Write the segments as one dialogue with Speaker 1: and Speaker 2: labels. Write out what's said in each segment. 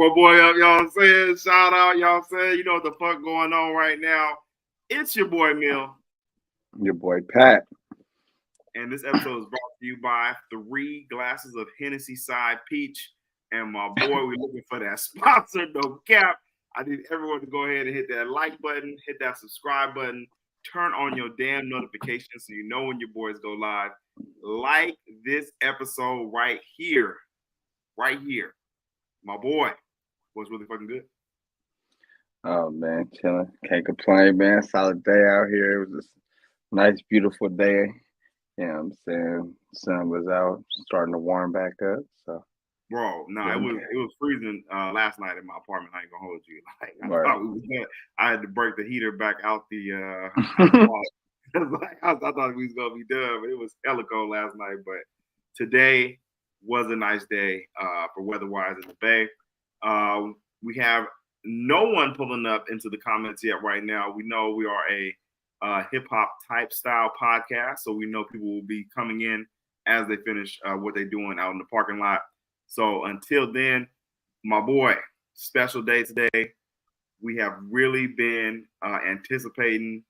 Speaker 1: my boy up, y'all saying? Shout out, y'all saying? You know what the fuck going on right now? It's your boy Mill.
Speaker 2: Your boy Pat.
Speaker 1: And this episode is brought to you by 3 glasses of Hennessy Side Peach. And my boy, we're looking for that sponsor, no cap. I need everyone to go ahead and hit that like button, hit that subscribe button, turn on your damn notifications so you know when your boys go live. Like this episode right here. Right here. My boy was really fucking good.
Speaker 2: Oh man, chilling. Can't complain, man. Solid day out here. It was a nice, beautiful day. You know what I'm saying? Sun was out, starting to warm back up. So,
Speaker 1: bro, no,
Speaker 2: yeah,
Speaker 1: it was freezing last night in my apartment. I ain't gonna hold you. Like I thought we was good. I had to break the heater back out the I thought we was gonna be done, but it was hella cold last night. But today was a nice day for weather-wise in the Bay. We have no one pulling up into the comments yet right now. We know we are a hip-hop type style podcast, so we know people will be coming in as they finish what they're doing out in the parking lot. So until then, my boy, special day today. We have really been anticipating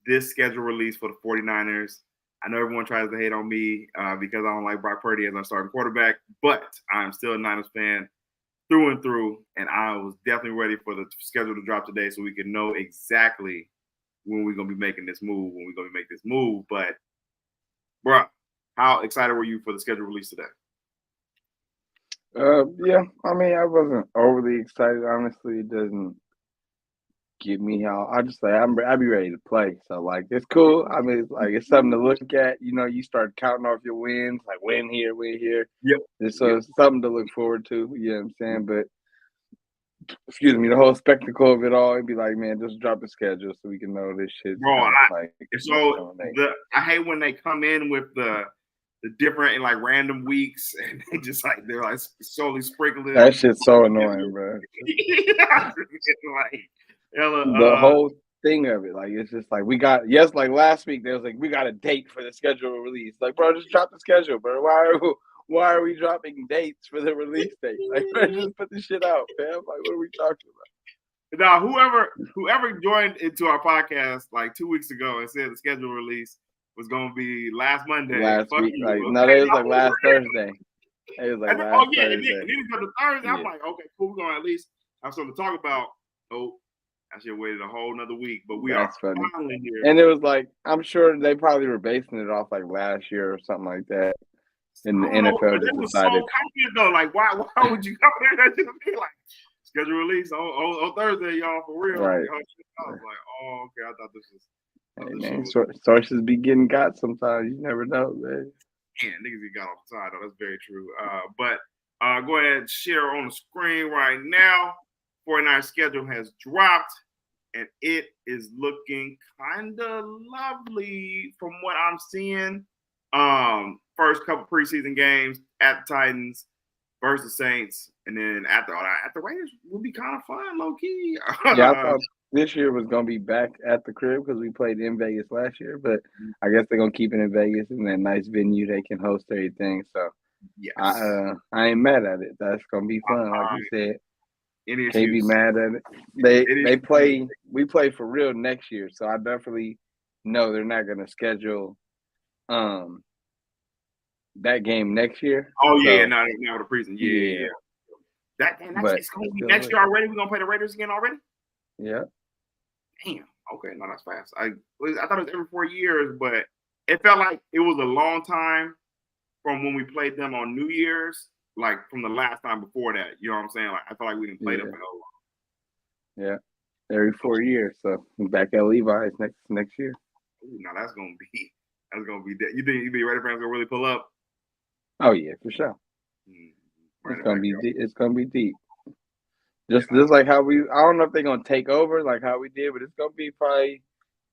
Speaker 1: this schedule release for the 49ers. I know everyone tries to hate on me because I don't like Brock Purdy as our starting quarterback, but I'm still a Niners fan through and through, and I was definitely ready for the schedule to drop today so we can know exactly when we're going to be making this move, But, bro, how excited were you for the schedule release today?
Speaker 2: Yeah, I mean, I wasn't overly excited. Honestly, it doesn't get me how I just like I'd be ready to play. So like it's cool. I mean, it's something to look at. You know, you start counting off your wins, like win here.
Speaker 1: Yep.
Speaker 2: So it's something to look forward to. You know what I'm saying? But excuse me, the whole spectacle of it all, it'd be like, man, just drop the schedule so we can know this shit.
Speaker 1: Bro, I hate when they come in with the different like random weeks and they're like solely sprinkling.
Speaker 2: That shit's so annoying, bro. The whole thing of it, like it's just like like last week there was like we got a date for the schedule release. Like, bro, just drop the schedule, bro. Why are we dropping dates for the release date? Like, bro, just put the shit out, fam. Like, what are we talking about?
Speaker 1: Now, whoever joined into our podcast like 2 weeks ago and said the schedule release was gonna be last Monday.
Speaker 2: Last week, like no, it was like last Thursday. It was like last Thursday.
Speaker 1: And then it was Thursday. I'm like, okay, cool. We're gonna at least have something to talk about. Oh, I should have waited a whole another week, but
Speaker 2: That's funny.
Speaker 1: Finally here.
Speaker 2: And it was like, I'm sure they probably were basing it off like last year or something like that. And the NFL just decided.
Speaker 1: So confident though, like why would you come there? That should be like schedule release on Thursday, y'all, for real.
Speaker 2: Right.
Speaker 1: I was like, oh, okay, I thought this was.
Speaker 2: Hey, man, sources be getting got sometimes. You never know, man.
Speaker 1: Man, niggas get got off the side, though. That's very true. But go ahead and share on the screen right now. 49 schedule has dropped, and it is looking kind of lovely from what I'm seeing. First couple preseason games at the Titans versus Saints, and then after all that, at the Raiders will be kind of fun, low key.
Speaker 2: Yeah, I thought this year was gonna be back at the crib because we played in Vegas last year, but I guess they're gonna keep it in Vegas in that nice venue they can host everything. So
Speaker 1: yes.
Speaker 2: I ain't mad at it. That's gonna be fun, like you said. Can't be mad at it. We play for real next year, so I definitely know they're not gonna schedule that game next year.
Speaker 1: Oh yeah, now the preseason. Yeah. That game it's gonna be next year already. We're gonna play the Raiders again already.
Speaker 2: Yeah.
Speaker 1: Damn. Okay, no, that's fast. I thought it was every 4 years, but it felt like it was a long time from when we played them on New Year's, like from the last time before that. You know what I'm saying? Like I felt like we didn't play them for so
Speaker 2: long. Yeah, every 4 years. So we're back at Levi's next year.
Speaker 1: Ooh, now that's gonna be that. You think Raider fans gonna really pull up?
Speaker 2: Oh yeah, for sure. It's gonna be deep. Just like how I don't know if they're gonna take over like how we did, but it's gonna be probably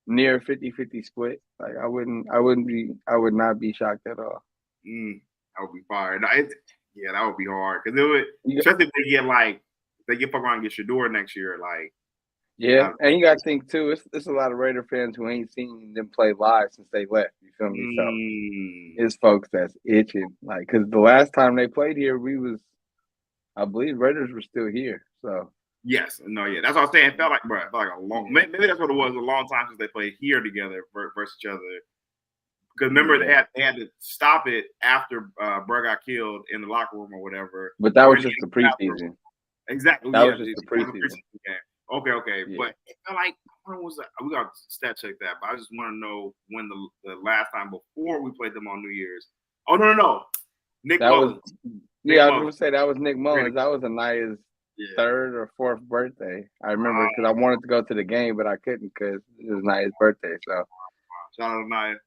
Speaker 2: near 50-50 split. Like I would not be shocked at all.
Speaker 1: I would be fired. That would be hard because it would, especially if they get fuck around and get Shador next year. Like,
Speaker 2: yeah, and you got to think too. It's a lot of Raider fans who ain't seen them play live since they left. You feel me? So it's folks that's itching. Like, because the last time they played here, we was I believe Raiders were still here. So
Speaker 1: yes, no, yeah, that's what I'm saying. It felt like, bro, it felt like a long. Maybe that's what it was. A long time since they played here together versus each other. Because remember, they had to stop it after Burr got killed in the locker room or whatever.
Speaker 2: But that was just the preseason.
Speaker 1: Exactly.
Speaker 2: That
Speaker 1: Yeah,
Speaker 2: was just the preseason
Speaker 1: game. Okay.
Speaker 2: Yeah.
Speaker 1: But it felt like when was that? We got to stat check that. But I just want to know when the last time before we played them on New Year's. Oh no. Nick Mullins.
Speaker 2: I was gonna say that was Nick Mullins. That was Anaya's third or fourth birthday. I remember because I wanted to go to the game, but I couldn't because it was Anaya's birthday. So
Speaker 1: shout out to Anaya.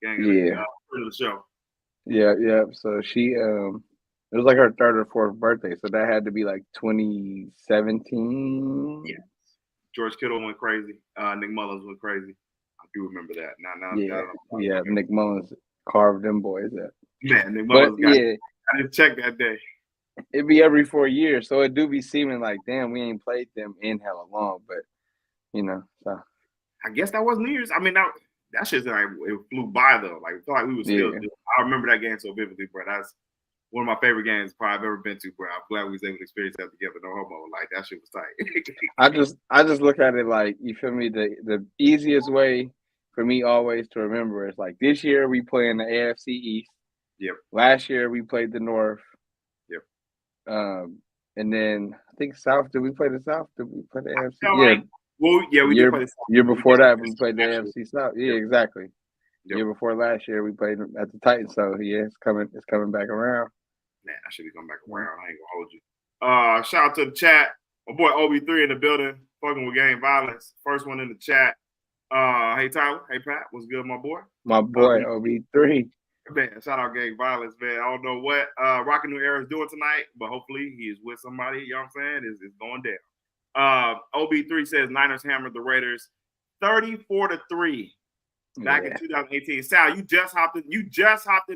Speaker 1: Gang the show.
Speaker 2: Yeah. So she it was like her third or fourth birthday. So that had to be like 2017.
Speaker 1: Yeah. George Kittle went crazy. Nick Mullins went crazy. I do remember that.
Speaker 2: Now, Nick Mullins carved them boys up.
Speaker 1: Man, Nick Mullins I didn't check that day.
Speaker 2: It'd be every 4 years, so it do be seeming like, damn, we ain't played them in hella long, but so
Speaker 1: I guess that was New Year's. I mean, that shit's like it flew by though. Like it felt like we were still. I remember that game so vividly, bro. That's one of my favorite games probably I've ever been to, bro. I'm glad we was able to experience that together. No homo. Like that shit was tight.
Speaker 2: I just look at it like, you feel me? The easiest way for me always to remember is like this year we play in the AFC East.
Speaker 1: Yep.
Speaker 2: Last year we played the North.
Speaker 1: Yep.
Speaker 2: And then I think South. Did we play the South? Did we play the AFC?
Speaker 1: Yeah. Well, yeah, we did play the South.
Speaker 2: Year before that we played the AFC South. Yeah, exactly.
Speaker 1: Yep.
Speaker 2: Year before last year we played at the Titans. So yeah, it's coming back around.
Speaker 1: Man, I should be coming back around. I ain't gonna hold you. Shout out to the chat. My boy OB3 in the building, fucking with gang violence. First one in the chat. Hey Tyler. Hey Pat. What's good, my boy?
Speaker 2: My boy OB3.
Speaker 1: Man, shout out gang violence, man. I don't know what Rockin' New Era is doing tonight, but hopefully he is with somebody. You know what I'm saying? It's going down. OB3 says Niners hammered the Raiders 34-3 back in 2018. Sal, you just hopped in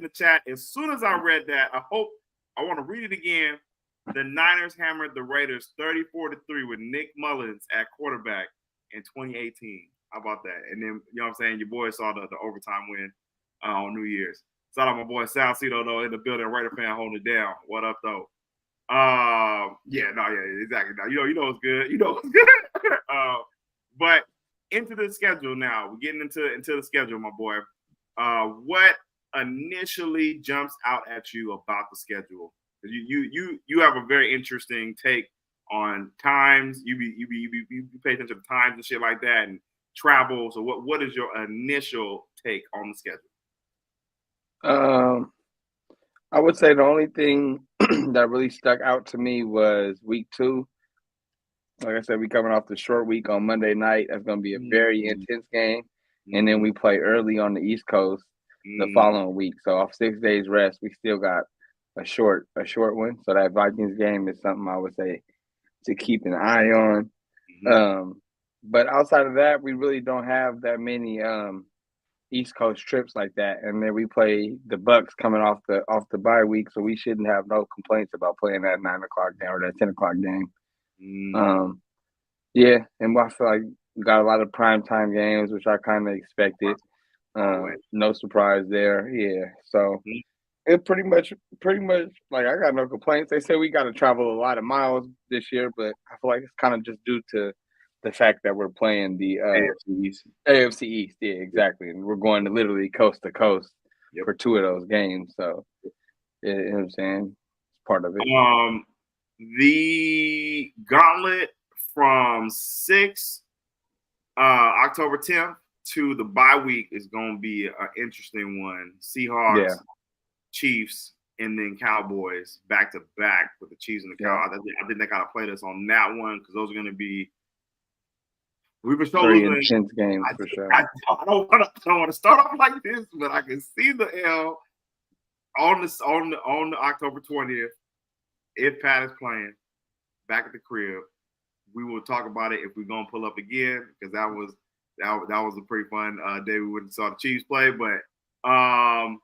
Speaker 1: the chat. As soon as I read that, I want to read it again. The Niners hammered the Raiders 34-3 with Nick Mullins at quarterback in 2018. How about that? And then, you know what I'm saying, your boy saw the overtime win on New Year's. Shout out my boy Salcedo though in the building, Raider fan holding it down. What up though? Exactly. Now you know it's good. But into the schedule now. We're getting into the schedule, my boy. What initially jumps out at you about the schedule? You have a very interesting take on times. You pay attention to times and shit like that and travel. So what is your initial take on the schedule?
Speaker 2: I would say the only thing that really stuck out to me was week 2. Like I said, we coming off the short week on Monday night. That's going to be a very intense game. And then we play early on the East Coast the following week. So off 6 days rest, we still got a short one. So that Vikings game is something I would say to keep an eye on. But outside of that, we really don't have that many East Coast trips like that, and then we play the Bucks coming off the bye week, so we shouldn't have no complaints about playing that 9 o'clock game or that 10 o'clock game. And I feel like we got a lot of primetime games, which I kind of expected. No surprise there. Yeah, so it pretty much like I got no complaints. They say we got to travel a lot of miles this year, but I feel like it's kind of just due to the fact that we're playing the AFC East, yeah, exactly, and we're going to literally coast to coast for 2 of those games. So, you know what I'm saying? It's part of it.
Speaker 1: The gauntlet from October 10th to the bye week is going to be an interesting one. Seahawks, Chiefs, and then Cowboys back to back with the Chiefs and the Cowboys. I think they got to play this on that one because those are going to be. We've been so
Speaker 2: intense games for sure.
Speaker 1: I don't want to start off like this, but I can see the L on the October 20th. If Pat is playing back at the crib, we will talk about it if we're gonna pull up again because that was a pretty fun day. We went and saw the Chiefs play, but other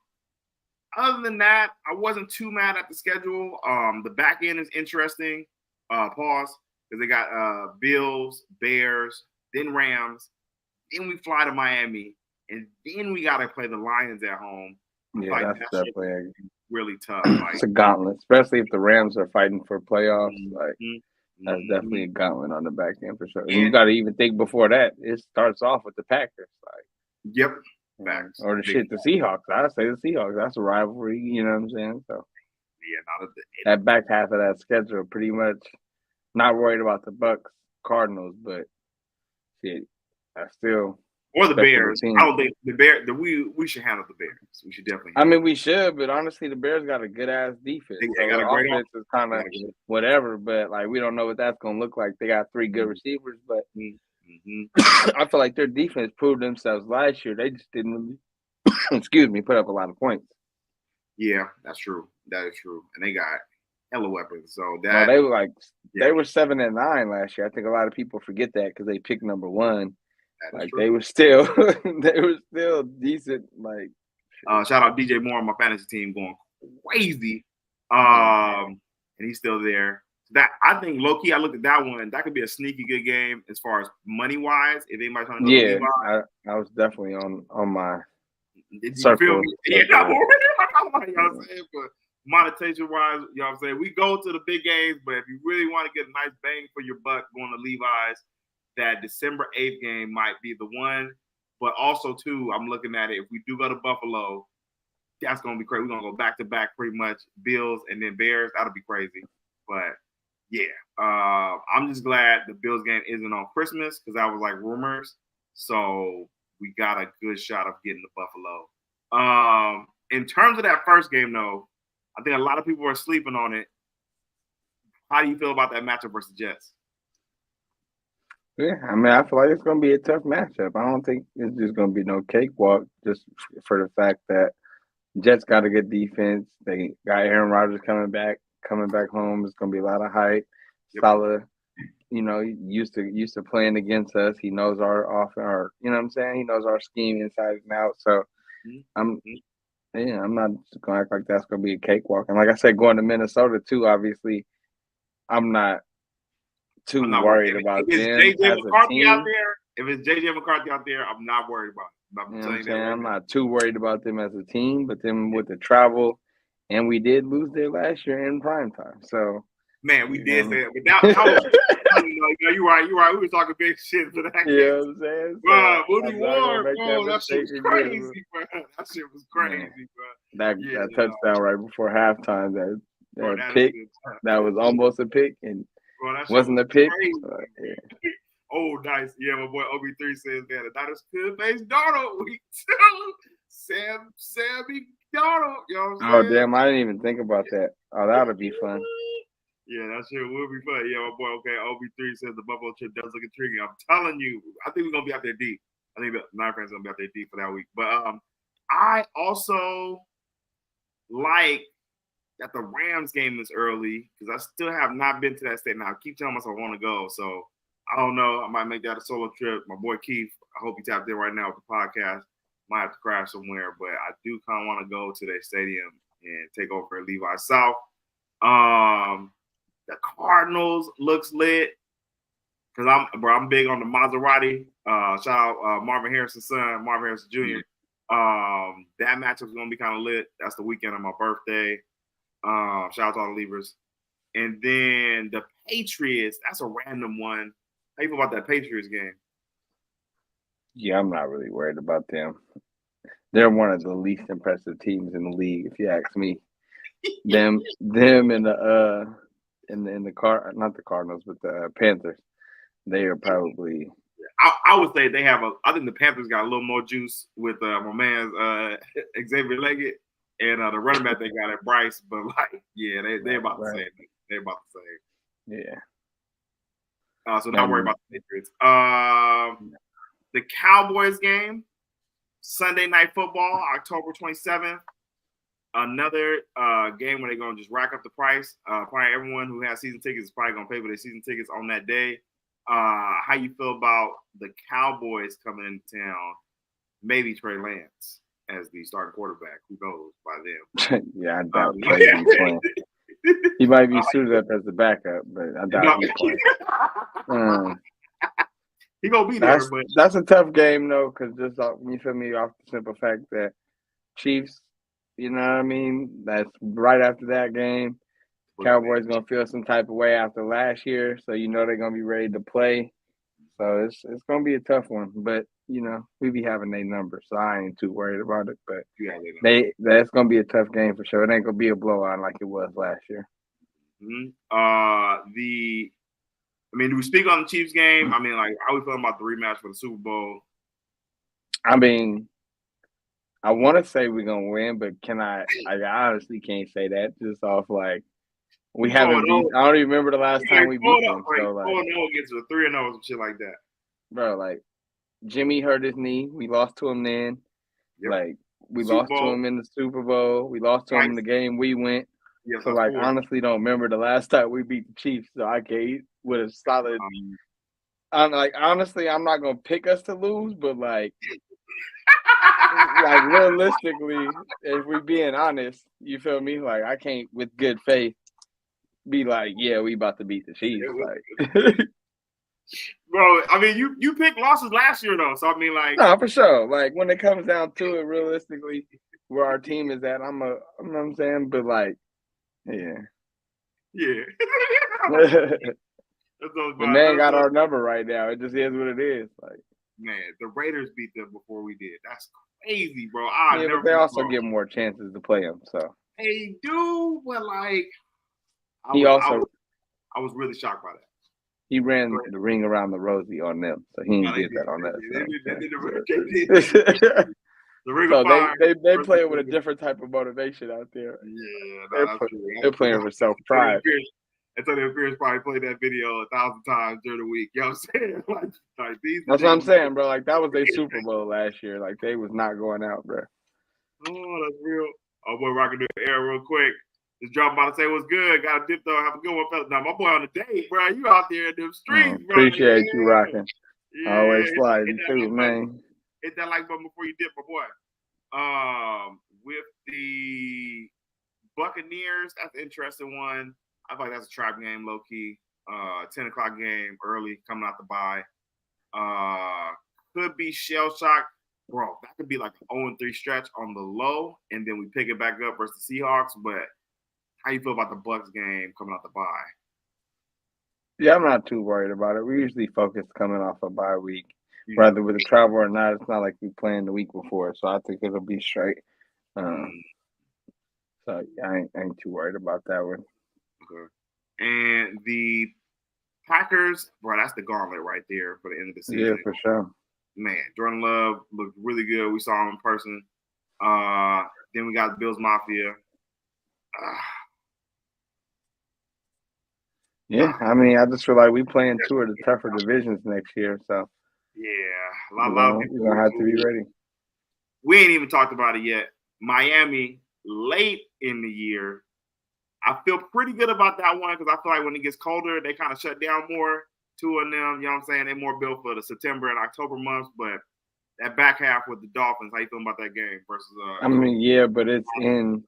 Speaker 1: than that, I wasn't too mad at the schedule. The back end is interesting. Because they got Bills, Bears, then Rams, then we fly to Miami, and then we got to play the Lions at home.
Speaker 2: Yeah, that's definitely
Speaker 1: really tough. Like,
Speaker 2: it's a gauntlet, especially if the Rams are fighting for playoffs. Like that's
Speaker 1: mm-hmm.
Speaker 2: definitely a gauntlet on the back end for sure. And you got to even think before that. It starts off with the Packers, like
Speaker 1: yep, facts.
Speaker 2: Or the Seahawks. I'd say the Seahawks. That's a rivalry. You know what I'm saying? So
Speaker 1: yeah,
Speaker 2: that back half of that schedule, pretty much not worried about the Bucks, Cardinals, but shit, I still.
Speaker 1: Or the Bears. I don't think we should handle the Bears. We should definitely.
Speaker 2: I mean, we should, but honestly, the Bears got a good ass defense.
Speaker 1: They got a great
Speaker 2: offense. Is kind of whatever, but like we don't know what that's gonna look like. They got 3 good receivers, but I feel like their defense proved themselves last year. They just didn't really, put up a lot of points.
Speaker 1: Yeah, that's true. That is true, and they got hella weapons. So
Speaker 2: they were they were 7-9 last year. I think a lot of people forget that because they picked number 1. Like true. They were still decent. Like
Speaker 1: shout out DJ Moore on my fantasy team going crazy, and he's still there. That I think low key, I looked at that one. That could be a sneaky good game as far as money wise. If anybody's trying to go to Levi.
Speaker 2: I was definitely on my.
Speaker 1: Did you feel me? Yeah, you know what I'm saying? But monetization wise, you know what I'm saying? We go to the big games, but if you really want to get a nice bang for your buck going to Levi's, that December 8th game might be the one. But also, too, I'm looking at it. If we do go to Buffalo, that's going to be crazy. We're going to go back-to-back pretty much, Bills and then Bears. That'll be crazy. But, yeah, I'm just glad the Bills game isn't on Christmas because that was like rumors. So we got a good shot of getting to Buffalo. In terms of that first game, though, I think a lot of people are sleeping on it. How do you feel about that matchup versus Jets?
Speaker 2: Yeah, I mean, I feel like it's going to be a tough matchup. I don't think it's just going to be no cakewalk just for the fact that Jets got a good defense. They got Aaron Rodgers coming back home. It's going to be a lot of hype. Salah, used to playing against us. He knows our offense, you know what I'm saying? He knows our scheme inside and out. So I'm not just going to act like that's going to be a cakewalk. And like I said, going to Minnesota too, obviously, I'm not worried about them.
Speaker 1: If it's JJ McCarthy out there, I'm not worried about it.
Speaker 2: I'm not too worried about them as a team, but then with the travel, and we did lose there last year in prime time. So
Speaker 1: man, we did say it. But that was you're right. We were talking big shit for that game.
Speaker 2: Yeah, I'm saying.
Speaker 1: Bro, Woody Ward, bro, that shit was crazy, bro. That shit was crazy, bro.
Speaker 2: That touchdown right before halftime, that pick, that was almost a pick, and wasn't a pick.
Speaker 1: Oh, nice. Yeah, my boy OB3 says that. That is good base Darnold week 2. Sammy Darnold. You know what I'm saying?
Speaker 2: Oh, damn. I didn't even think about that. Oh, that would be fun.
Speaker 1: Yeah, that shit will be fun. Yeah, my boy, okay, OB3 says the Buffalo trip does look intriguing. I'm telling you, I think we're going to be out there deep. I think the Nine fans are going to be out there deep for that week. But I also like that the Rams game is early because I still have not been to that state. Now, I keep telling myself I want to go. So, I don't know. I might make that a solo trip. My boy Keith, I hope he's out there right now with the podcast. Might have to crash somewhere, but I do kind of want to go to their stadium and take over at Levi South. The Cardinals looks lit because I'm big on the Maserati. Shout out Marvin Harrison's son, Marvin Harrison Jr. That matchup is gonna be kind of lit. That's the weekend of my birthday. Shout out to all the Libras. And then the Patriots, that's a random one. How you feel about that Patriots game?
Speaker 2: Yeah, I'm not really worried about them. They're one of the least impressive teams in the league, if you ask me. them and the not the Cardinals, but the Panthers. They are probably.
Speaker 1: I would say they have I think the Panthers got a little more juice with my man's Xavier Leggett and the running back they got at Bryce, but they about the same. They're about the same.
Speaker 2: Yeah.
Speaker 1: So not worry about the Patriots. The Cowboys game, Sunday Night Football, October 27th. Another game where they're going to just rack up the price. Probably everyone who has season tickets is probably going to pay for their season tickets on that day. How you feel about the Cowboys coming into town? Maybe Trey Lance as the starting quarterback. Who knows by them?
Speaker 2: Yeah, I doubt Trey's playing. He might be suited up as the backup, but I doubt he's playing.
Speaker 1: He gonna be there, but
Speaker 2: that's a tough game though, because just you feel me off the simple fact that Chiefs You know what I mean? That's right after that game. Cowboys gonna feel some type of way after last year, so you know they're gonna be ready to play. So it's gonna be a tough one, but you know we be having their numbers, so I ain't too worried about it. But that's gonna be a tough game for sure. It ain't gonna be a blowout like it was last year.
Speaker 1: Mm-hmm. Do we speak on the Chiefs game? I mean, like, how we feeling about the rematch for the Super Bowl?
Speaker 2: I mean, I want to say we're gonna win, but I honestly can't say that just off like we haven't beat. I don't even remember the last time we beat them. So like
Speaker 1: 4-0 against a 3-0 and shit like that.
Speaker 2: Bro, like Jimmy hurt his knee. We lost to him then. Yep. Like we lost to him in the Super Bowl. We lost to him in the game we went. Yes, so like honestly don't remember the last time we beat the Chiefs. So I can't with a solid I'm like honestly I'm not gonna pick us to lose, but like realistically, if we're being honest, you feel me? Like I can't with good faith be like, yeah, we about to beat the Chiefs. Like
Speaker 1: bro, I mean you picked losses last year though. So I mean like
Speaker 2: no, for sure. Like when it comes down to it, realistically, where our team is at, you know what I'm saying? But like yeah. The man got our number right now. It just is what it is. Like
Speaker 1: man, the Raiders beat them before we did. That's crazy, bro.
Speaker 2: But they also get more chances to play them. So
Speaker 1: they do, but like I was really shocked by that.
Speaker 2: He ran the ring around the rosy on them, so he did that on us. They play it with a different type of motivation out there.
Speaker 1: Yeah,
Speaker 2: they're playing with self pride.
Speaker 1: Antonio Pierce probably played that video 1,000 times during the week. You know what I'm saying? like these.
Speaker 2: That's what I'm saying, bro. Like that was their Super Bowl last year. Like they was not going out, bro.
Speaker 1: Oh, that's real. Oh boy, rocking the air real quick. Just dropping by to say what's good. Got a dip though. Have a good one, fella. Now my boy on the date, bro. You out there in them streets, bro.
Speaker 2: Appreciate you rocking. Yeah. Always sliding too, man.
Speaker 1: Hit that like button before you dip, my boy. With the Buccaneers, that's an interesting one. I feel like that's a trap game, low key. 10 o'clock game, early, coming out the bye. Could be shell shock. Bro, that could be like an 0-3 stretch on the low, and then we pick it back up versus the Seahawks. But how you feel about the Bucs game coming out the bye?
Speaker 2: Yeah, I'm not too worried about it. We usually focus coming off a bye week. Whether with the travel or not, it's not like we playing the week before. So I think it'll be straight. So I ain't too worried about that one.
Speaker 1: Okay. And the Packers, bro, that's the gauntlet right there for the end of the season.
Speaker 2: Yeah, for sure.
Speaker 1: Man, Jordan Love looked really good. We saw him in person. Then we got Bills Mafia.
Speaker 2: Yeah, I mean, I just feel like we playing two of the tougher divisions next year. So
Speaker 1: yeah, a lot of people
Speaker 2: we're gonna have to be ready.
Speaker 1: We ain't even talked about it yet. Miami late in the year. I feel pretty good about that one because I feel like when it gets colder, they kind of shut down more. Two of them, you know what I'm saying? They're more built for the September and October months, but that back half with the Dolphins, how you feeling about that game versus
Speaker 2: I mean, yeah, but it's in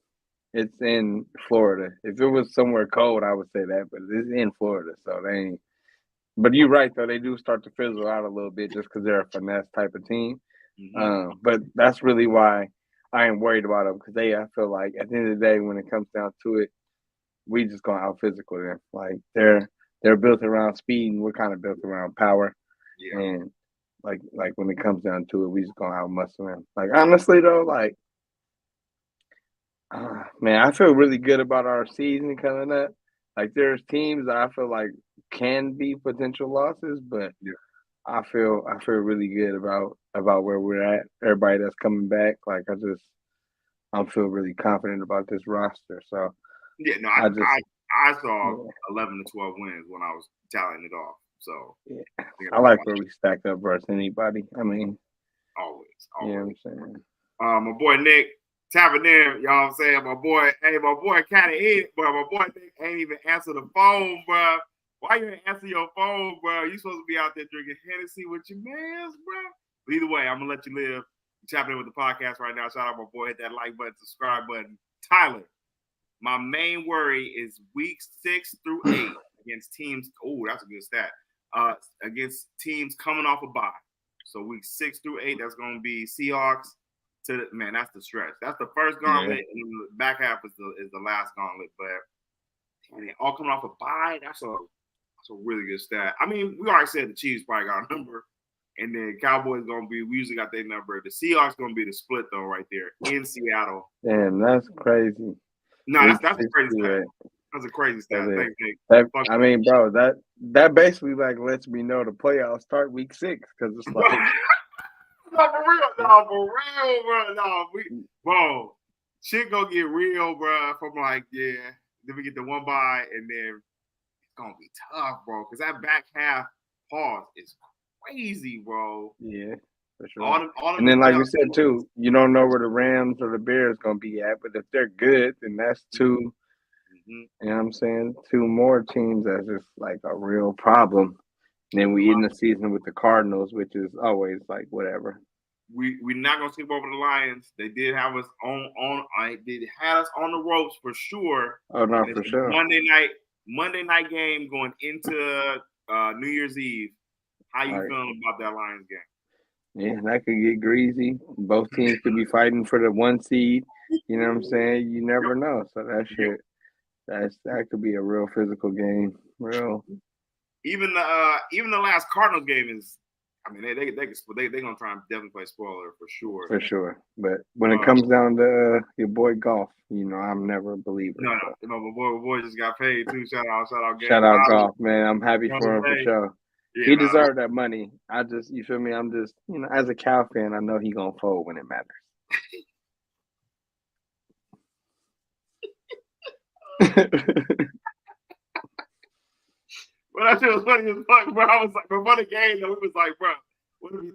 Speaker 2: Florida. If it was somewhere cold, I would say that, but it's in Florida, so they ain't. But you're right, though. They do start to fizzle out a little bit just because they're a finesse type of team. Mm-hmm. But that's really why I ain't worried about them because I feel like at the end of the day, when it comes down to it, we just gonna out physical them. Like they're built around speed, and we're kind of built around power. Yeah. And like when it comes down to it, we just gonna out muscle them. Like honestly though, like man, I feel really good about our season coming up. Like there's teams that I feel like can be potential losses, but I feel really good about where we're at. Everybody that's coming back, like I feel really confident about this roster. So
Speaker 1: yeah, no, I saw 11 to 12 wins when I was tallying it off. So
Speaker 2: yeah, I like where we stack up versus anybody. I mean,
Speaker 1: always.
Speaker 2: You know what I'm saying?
Speaker 1: My boy Nick tapping in, you know what I'm saying? My boy kind of hit, but my boy Nick ain't even answer the phone, bro. Why you ain't answer your phone, bro? You supposed to be out there drinking Hennessy with your mans, bro. But either way, I'm gonna let you live. You tapping in with the podcast right now. Shout out my boy, hit that like button, subscribe button. Tyler, my main worry is week 6 through 8 against teams. Oh, that's a good stat. Against teams coming off a bye. So week 6 through 8, that's gonna be Seahawks, man, that's the stretch. That's the first gauntlet, and the back half is the last gauntlet. But man, all coming off a bye, that's a really good stat. I mean, we already said the Chiefs probably got a number, and then Cowboys gonna be. We usually got their number. The Seahawks gonna be the split though, right there in Seattle.
Speaker 2: Damn, that's crazy.
Speaker 1: No, that's a crazy stat. That's a crazy stat. Thanks,
Speaker 2: I mean, bro, that basically like lets me know the playoffs start week 6 because it's like.
Speaker 1: No, for real, bro. Bro, shit gonna get real, bro. From like, then we get the one bye, and then it's gonna be tough, bro. Because that back half pause is crazy, bro.
Speaker 2: Yeah, for sure. And then, like you said too, you don't know where the Rams or the Bears gonna be at, but if they're good, then that's two. You know what I'm saying? 2 more teams that's just like a real problem. And then we end the season with the Cardinals, which is always like whatever.
Speaker 1: We're not gonna skip over the Lions. They did have us on. They had us on the ropes for sure.
Speaker 2: Oh no, for sure.
Speaker 1: Monday night game going into New Year's Eve. How you feeling about that Lions game?
Speaker 2: Yeah, that could get greasy. Both teams could be fighting for the 1 seed. You know what I'm saying? You never know. So that could be a real physical game. Real.
Speaker 1: Even the last Cardinals game is, I mean, they're gonna try and definitely play spoiler for sure.
Speaker 2: For sure, but when it comes down to your boy Golf, you know, I'm never a believer.
Speaker 1: No, my boy just got paid too. Shout out,
Speaker 2: shout out Golf, man. I'm happy for him for sure. Yeah, he deserved that money. You feel me? I'm just, you know, as a Cal fan, I know he gonna fold when it matters.
Speaker 1: But that shit was funny as fuck, bro. I was like, before the game, though, we was like, bro, what if he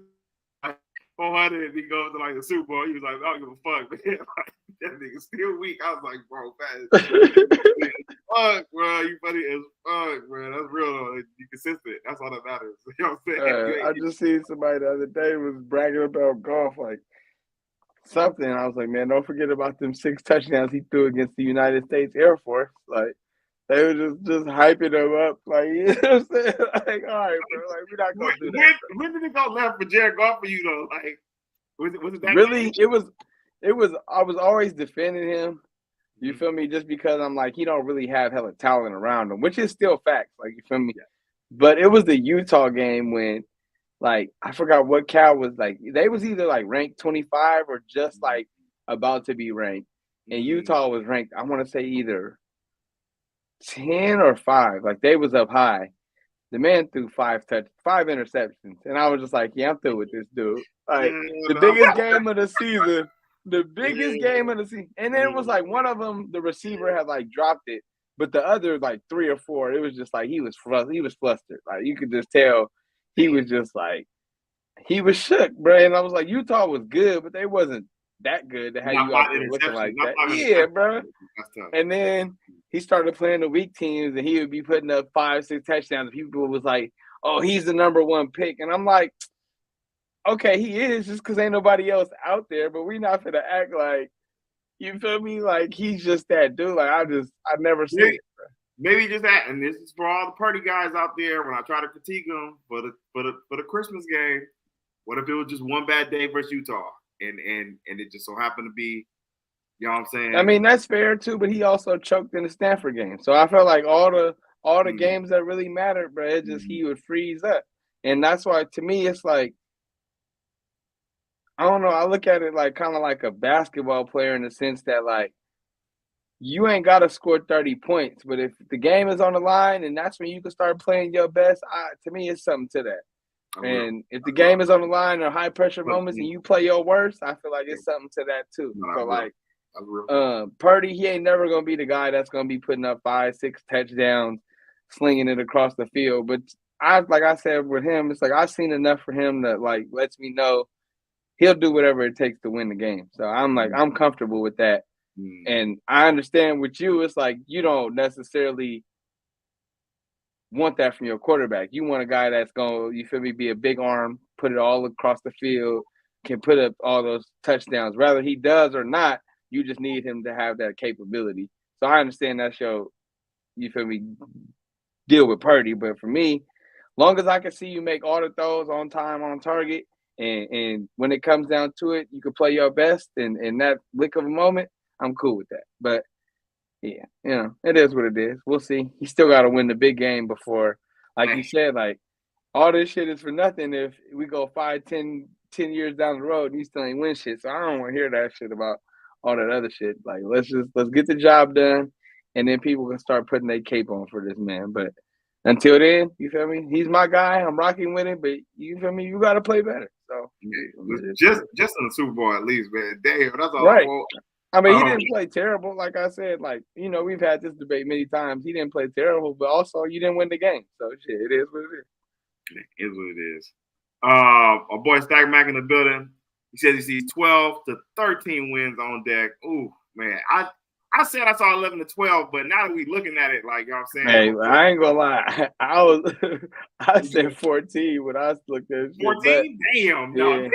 Speaker 1: like 400 and he goes to like the Super Bowl? He was like, I don't give a fuck, man. Like, that nigga still weak. I was like, bro, fuck, bro. You funny as fuck, bro. That's real, though. You consistent. That's all that matters. You know what I'm saying?
Speaker 2: I just seen somebody the other day was bragging about Golf, like something. I was like, man, don't forget about them 6 touchdowns he threw against the United States Air Force. Like, they were just hyping him up, like, you know what I'm saying? Like, all right, bro, like, we're not gonna do that.
Speaker 1: When did it go left for Jared Goff for you though? Like, was it that
Speaker 2: really?
Speaker 1: game?
Speaker 2: It was. I was always defending him. You feel me? Just because I'm like, he don't really have hella talent around him, which is still facts. Like, you feel me? Yeah. But it was the Utah game when, like, I forgot what Cal was like. They was either like ranked 25 or just like about to be ranked, and Utah was ranked. I want to say either 10 or 5, like they was up high. The man threw 5 interceptions, and I was just like, yeah, I'm through with this dude. Like the biggest game of the season, and then it was like one of them, the receiver had like dropped it, but the other like 3 or 4, it was just like he was flustered. Like you could just tell he was just like he was shook, bro. And I was like, Utah was good, but they wasn't that good to have you out there looking like that. Yeah, bro. And then he started playing the weak teams, and he would be putting up 5, 6 touchdowns. And people was like, "Oh, he's the number 1 pick," and I'm like, "Okay, he is, just because ain't nobody else out there." But we not gonna act like, you feel me? Like he's just that dude. Like I never seen it. Bro.
Speaker 1: Maybe just that, and this is for all the party guys out there. When I try to critique them for the Christmas game, what if it was just one bad day versus Utah? And it just so happened to be, you know what I'm saying?
Speaker 2: I mean, that's fair too, but he also choked in the Stanford game. So I felt like all the games that really mattered, bro, it just he would freeze up. And that's why to me it's like, I don't know, I look at it like kind of like a basketball player in the sense that like you ain't gotta score 30 points, but if the game is on the line and that's when you can start playing your best, to me it's something to that. And if the game is on the line or high pressure moments and you play your worst, I feel like it's something to that too. So like Purdy, he ain't never gonna be the guy that's gonna be putting up 5, 6 touchdowns, slinging it across the field. But like I said with him, it's like I've seen enough for him that like lets me know he'll do whatever it takes to win the game. So I'm like I'm comfortable with that. And I understand with you, it's like you don't necessarily want that from your quarterback. You want a guy that's going, you feel me, be a big arm, put it all across the field, can put up all those touchdowns. Whether he does or not, you just need him to have that capability. So I understand that's your, you feel me, deal with Purdy. But for me, long as I can see you make all the throws on time, on target, And when it comes down to it, you can play your best, and in that lick of a moment, I'm cool with that. But yeah, it is what it is. We'll see. He still got to win the big game before, like you said, like all this shit is for nothing if we go 5, 10 years down the road and he still ain't win shit. So I don't want to hear that shit about all that other shit. Like let's get the job done, and then people can start putting their cape on for this man. But until then, you feel me? He's my guy. I'm rocking with him, but you feel me? You got to play better. So
Speaker 1: just in the Super Bowl at least, man. Damn, that's all.
Speaker 2: Right. I mean, he didn't play terrible. Like I said, like, we've had this debate many times. He didn't play terrible, but also you didn't win the game. So shit, it is what it is.
Speaker 1: It is what it is. Our boy Stack Mac in the building. He says he sees 12 to 13 wins on deck. Ooh, man. I said I saw 11 to 12, but now that we looking at it, like, you know what I'm saying?
Speaker 2: Hey, I ain't gonna lie. I said 14 when I looked at it.
Speaker 1: 14? Damn, no. Yeah.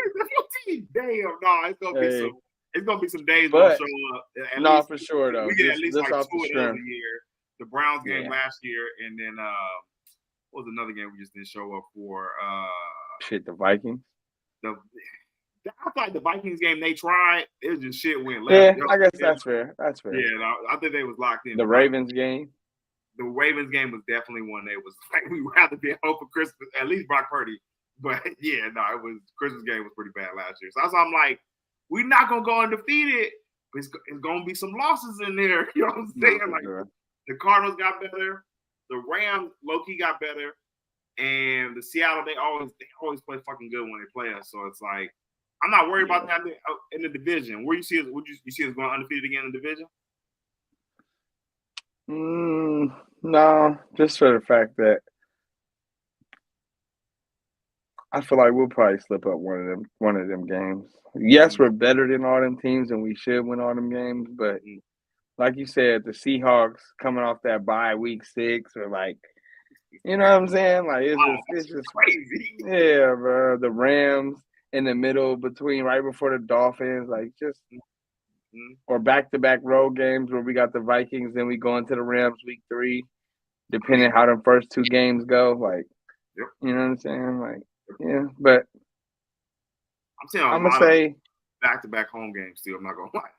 Speaker 1: 14, damn, no. It's gonna be some days we'll show up.
Speaker 2: No, for sure though.
Speaker 1: We get at least like 2 of those a year. The Browns game last year, and then what was another game we just didn't show up for?
Speaker 2: The Vikings.
Speaker 1: I thought the Vikings game they tried. It was just shit went
Speaker 2: left. Yeah, I guess that's fair. That's fair.
Speaker 1: Yeah, I think they was locked in.
Speaker 2: The Ravens game.
Speaker 1: The Ravens game was definitely one that was like we would have to be hope for Christmas. At least Brock Purdy. But yeah, no, it was Christmas game was pretty bad last year. So that's why I'm like, we're not gonna go undefeated. It's gonna be some losses in there. You know what I'm saying? Like the Cardinals got better, the Rams low-key got better, and the Seattle they always play fucking good when they play us. So it's like I'm not worried about that in the division. Where you see us? Would you see us going undefeated again in the division?
Speaker 2: No, just for the fact that I feel like we'll probably slip up one of them games. Yes, we're better than all them teams, and we should win all them games. But like you said, the Seahawks coming off that bye week 6, or like, you know what I'm saying? Like it's just
Speaker 1: crazy.
Speaker 2: Yeah, bro. The Rams in the middle between right before the Dolphins, like just or back-to-back road games where we got the Vikings, then we go into the Rams week 3, depending how the first 2 games go. Like, you know what I'm saying? Like, yeah, but
Speaker 1: I'm gonna say back-to-back home games too. I'm not gonna lie.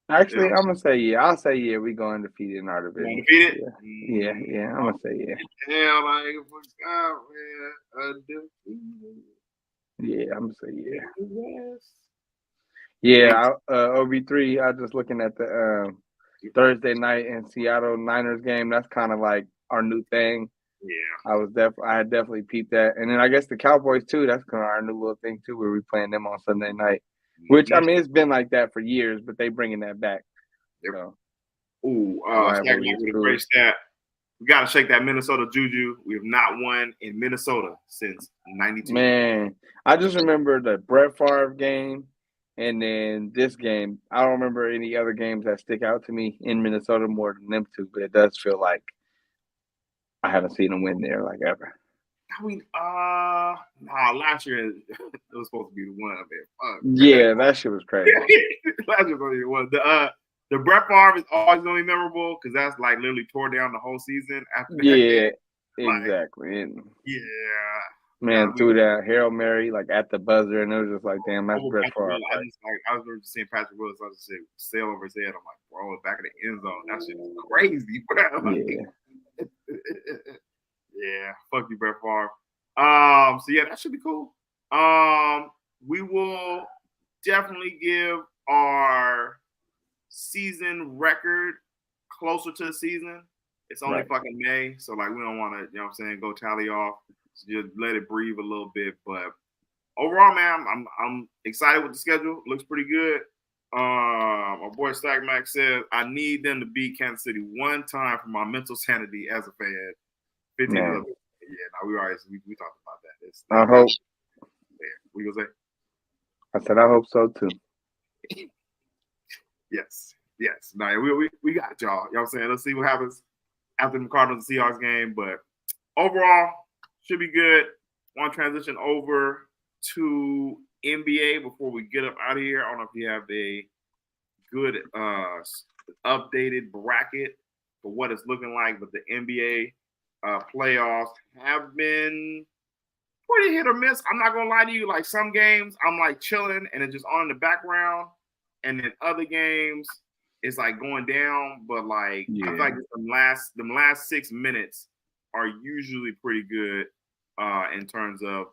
Speaker 2: Actually, I'm gonna say yeah. I'll say yeah. We go undefeated in our division.
Speaker 1: Undefeated?
Speaker 2: Yeah. I'm gonna say yeah.
Speaker 1: Hell, I ain't forgot, man. Undefeated.
Speaker 2: Yeah, I'm gonna say yeah. Yeah, OB3. I was just looking at the Thursday night in Seattle Niners game. That's kind of like our new thing.
Speaker 1: Yeah,
Speaker 2: I had definitely peeped that, and then I guess the Cowboys too. That's kind of our new little thing too, where we playing them on Sunday night. Which I mean, it's been like that for years, but they bringing that back. So,
Speaker 1: great stat. We gotta shake that Minnesota juju. We have not won in Minnesota since '92.
Speaker 2: Man, I just remember the Brett Favre game, and then this game. I don't remember any other games that stick out to me in Minnesota more than them two, but it does feel like I haven't seen them win there like ever.
Speaker 1: I mean, last year it was supposed to be the one.
Speaker 2: Yeah, that shit was crazy.
Speaker 1: Last year was the Brett Favre is always going to be memorable because that's like literally tore down the whole season after that.
Speaker 2: Yeah, exactly. And man, threw that Hail Mary like at the buzzer, and it was just like, damn, that's Brett Favre.
Speaker 1: I was just seeing Patrick Willis. I just said sail over his head. I'm like, bro, back in the end zone. That shit is crazy, bro. Like, yeah, fuck you, Brett Favre. So yeah, that should be cool. We will definitely give our season record closer to the season. It's only fucking May, so like we don't want to, you know what I'm saying, go tally off. So just let it breathe a little bit. But overall, man, I'm excited with the schedule. Looks pretty good. My boy Stack Mac says I need them to beat Kansas City one time for my mental sanity as a fan. 15 yeah, no, we talked about that.
Speaker 2: I hope.
Speaker 1: Yeah, what you gonna say?
Speaker 2: I said I hope so too.
Speaker 1: Yes. No, we got y'all. You know what I'm saying? Let's see what happens after the Cardinals and Seahawks game. But overall, should be good. Want to transition over to NBA before we get up out of here. I don't know if you have a good updated bracket for what it's looking like, but the NBA playoffs have been pretty hit or miss. I'm not gonna lie to you. Like some games, I'm like chilling and it's just on in the background, and then other games, it's like going down. But like I feel like them last 6 minutes are usually pretty good in terms of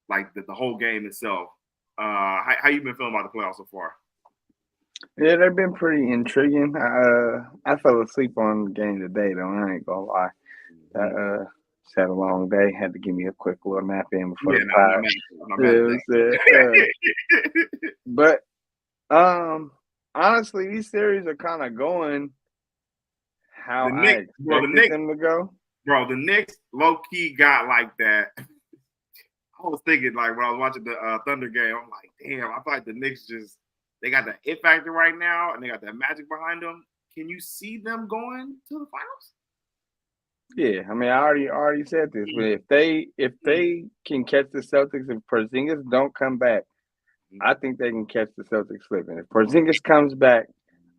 Speaker 1: like the whole game itself. How you been feeling about the playoffs so far?
Speaker 2: Yeah, they've been pretty intriguing. I fell asleep on the game today, though. I ain't gonna lie. Had a long day. Had to give me a quick little nap in before the pod. But honestly, these series are kind of going how I expected them to go.
Speaker 1: Bro, the Knicks low key got like that. I was thinking like when I was watching the Thunder game, I'm like, damn, I feel like the Knicks they got the it factor right now and they got that magic behind them. Can you see them going to the finals?
Speaker 2: Yeah, I mean, I already said this, but if they can catch the Celtics, if Porzingis don't come back, I think they can catch the Celtics slipping. If Porzingis comes back,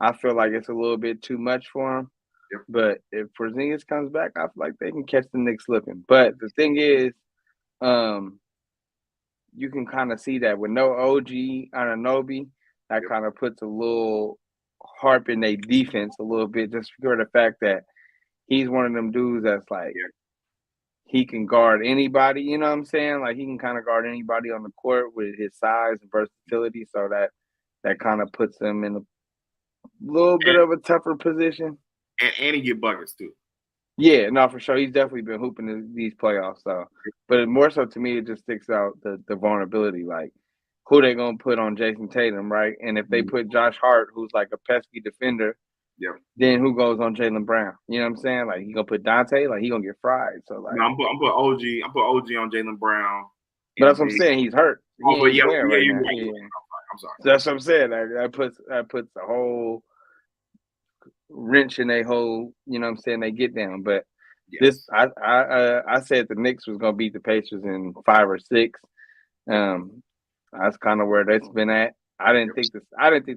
Speaker 2: I feel like it's a little bit too much for him.
Speaker 1: Yep.
Speaker 2: But if Porzingis comes back, I feel like they can catch the Knicks slipping. But the thing is, you can kind of see that with no OG Anunoby, that kind of puts a little harp in their defense a little bit, just for the fact that he's one of them dudes that's like he can guard anybody, you know what I'm saying? Like he can kind of guard anybody on the court with his size and versatility, so that kind of puts him in a little bit of a tougher position.
Speaker 1: And he get buckets too.
Speaker 2: Yeah, no, for sure. He's definitely been hooping in these playoffs. So, but more so to me, it just sticks out the vulnerability. Like, who they gonna put on Jason Tatum, right? And if they put Josh Hart, who's like a pesky defender, then who goes on Jaylen Brown? You know what I'm saying? Like, he gonna put Dante? Like, he gonna get fried. So, like,
Speaker 1: no, I'm put OG. I'm put OG on Jaylen Brown.
Speaker 2: But that's what I'm saying. He's hurt. I'm sorry. So that's what I'm saying. That puts a whole wrench in a whole, you know what I'm saying, they get down. But this I said the Knicks was gonna beat the Pacers in 5 or 6. That's kind of where that's been at. I didn't think the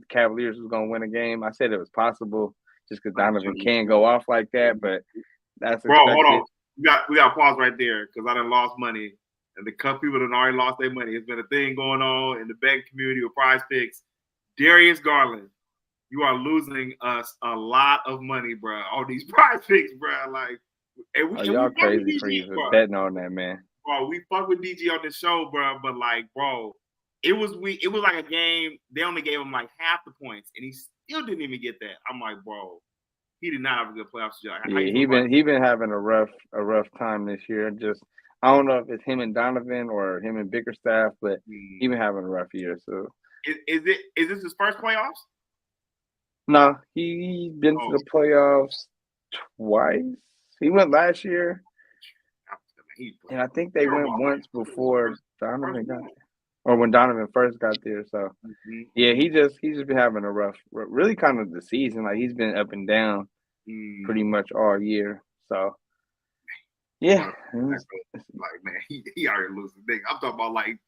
Speaker 2: Cavaliers was gonna win a game. I said it was possible just because Donovan can go off like that, but that's
Speaker 1: bro, hold on. We got to pause right there because I done lost money. And the cup people that already lost their money. It's been a thing going on in the betting community with Prize Picks. Darius Garland, you are losing us a lot of money, bro. On these Prize Picks, bro. Like,
Speaker 2: y'all crazy for you betting on that, man.
Speaker 1: Bro, we fuck with DG on the show, bro. But like, bro, it was like a game. They only gave him like half the points, and he still didn't even get that. I'm like, bro, he did not have a good playoff shot.
Speaker 2: Yeah, he been having a rough time this year. Just I don't know if it's him and Donovan or him and Bickerstaff, but he been having a rough year. So
Speaker 1: is this his first playoffs?
Speaker 2: No, he's been to the playoffs twice. He went last year, and I think they went once before Donovan got there, or when Donovan first got there. So yeah, he's just been having a rough, really kind of the season. Like he's been up and down pretty much all year. So yeah,
Speaker 1: like man, he already losing thing. I'm talking about like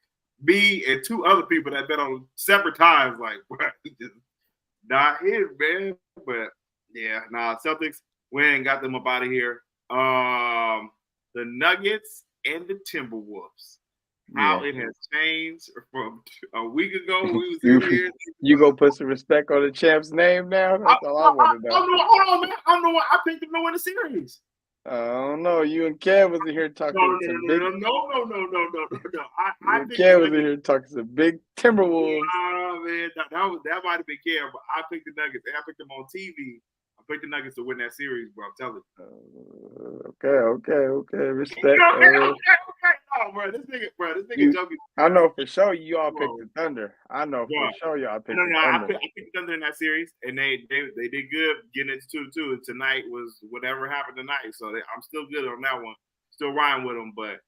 Speaker 1: me and 2 other people that been on separate times. Like, bro, he just not his, man. But yeah, Celtics went and got them up out of here. The Nuggets and the Timberwolves. How it has changed from a week ago. We was here.
Speaker 2: You go put some respect on the champ's name now? That's all I want to know.
Speaker 1: Hold on, man. I don't know why I picked them to win the series.
Speaker 2: I don't know. You and Kev was in here talking some big.
Speaker 1: No.
Speaker 2: Kev was in here talking some big Timberwolves.
Speaker 1: Man, that might have been Kev, but I picked the Nuggets. I picked them on TV. I picked the Nuggets to win that series, bro. I'm telling
Speaker 2: you. Okay. Respect.
Speaker 1: No, bro, this nigga joking.
Speaker 2: I know for sure you all picked the Thunder. I know for sure y'all picked the Thunder.
Speaker 1: I picked the Thunder in that series, and they did good getting it to 2-2. Tonight was whatever happened tonight, so I'm still good on that one. Still riding with them, but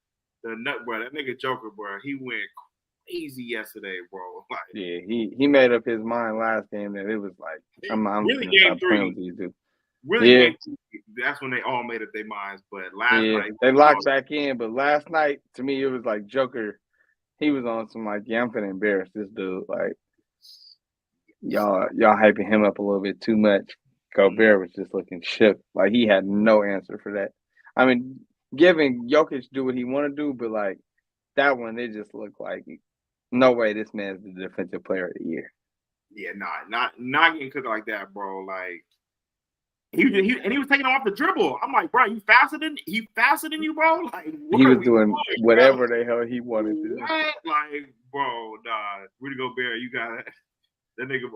Speaker 1: that nigga Joker, bro, he went crazy yesterday, bro. Like,
Speaker 2: yeah, he made up his mind last game that it was like I'm
Speaker 1: really game 3. Game 2, that's when they all made up their minds. But last night
Speaker 2: they locked back in. But last night, to me, it was like Joker. He was on some like, I'm finna embarrass this dude. Like y'all hyping him up a little bit too much. Gobert was just looking shook. Like he had no answer for that. I mean, giving Jokic do what he want to do, but like that one, it just looked like no way this man's the defensive player of the year.
Speaker 1: Yeah, not getting cooked like that, bro. Like he was taking off the dribble. I'm like, bro, he faster than you, bro. Like
Speaker 2: he was doing whatever the hell he wanted to do.
Speaker 1: Like, bro, nah, Rudy Gobert, you got it. That nigga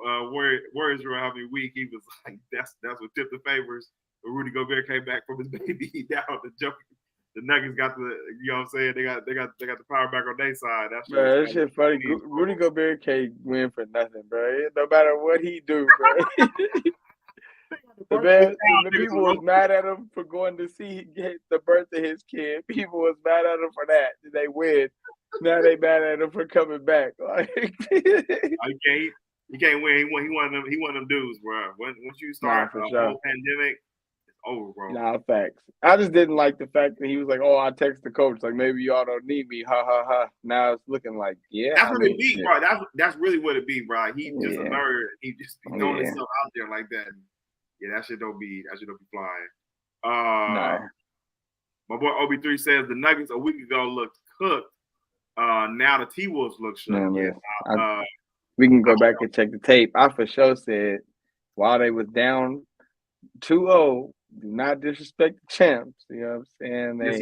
Speaker 1: Warriors were having week. He was like, that's what tipped the favors. But Rudy Gobert came back from his baby down the joke. The Nuggets got the, you know what I'm saying? They got the power back on their side. That's
Speaker 2: that shit funny. Rudy Gobert can't win for nothing, bro. No matter what he do, bro. The people was mad at him for going to see the birth of his kid. People was mad at him for that. Did they win? Now they mad at him for coming back. Like
Speaker 1: he can't win. He one of them dudes, bro. Once you start the whole pandemic, it's over, bro.
Speaker 2: Nah, facts. I just didn't like the fact that he was like, "Oh, I text the coach like maybe y'all don't need me." Ha ha ha. Now it's looking like
Speaker 1: that's what it be, bro. That's really what it be, bro. He just a nerd. He just throwing himself out there like that. Yeah, that shit don't be flying.
Speaker 2: Nah.
Speaker 1: My boy OB3 says the Nuggets a week ago looked cooked. Now the T-Wolves look shook.
Speaker 2: We can go back and check the tape. I for sure said while they was down 2-0, do not disrespect the champs. You know what I'm saying?
Speaker 1: They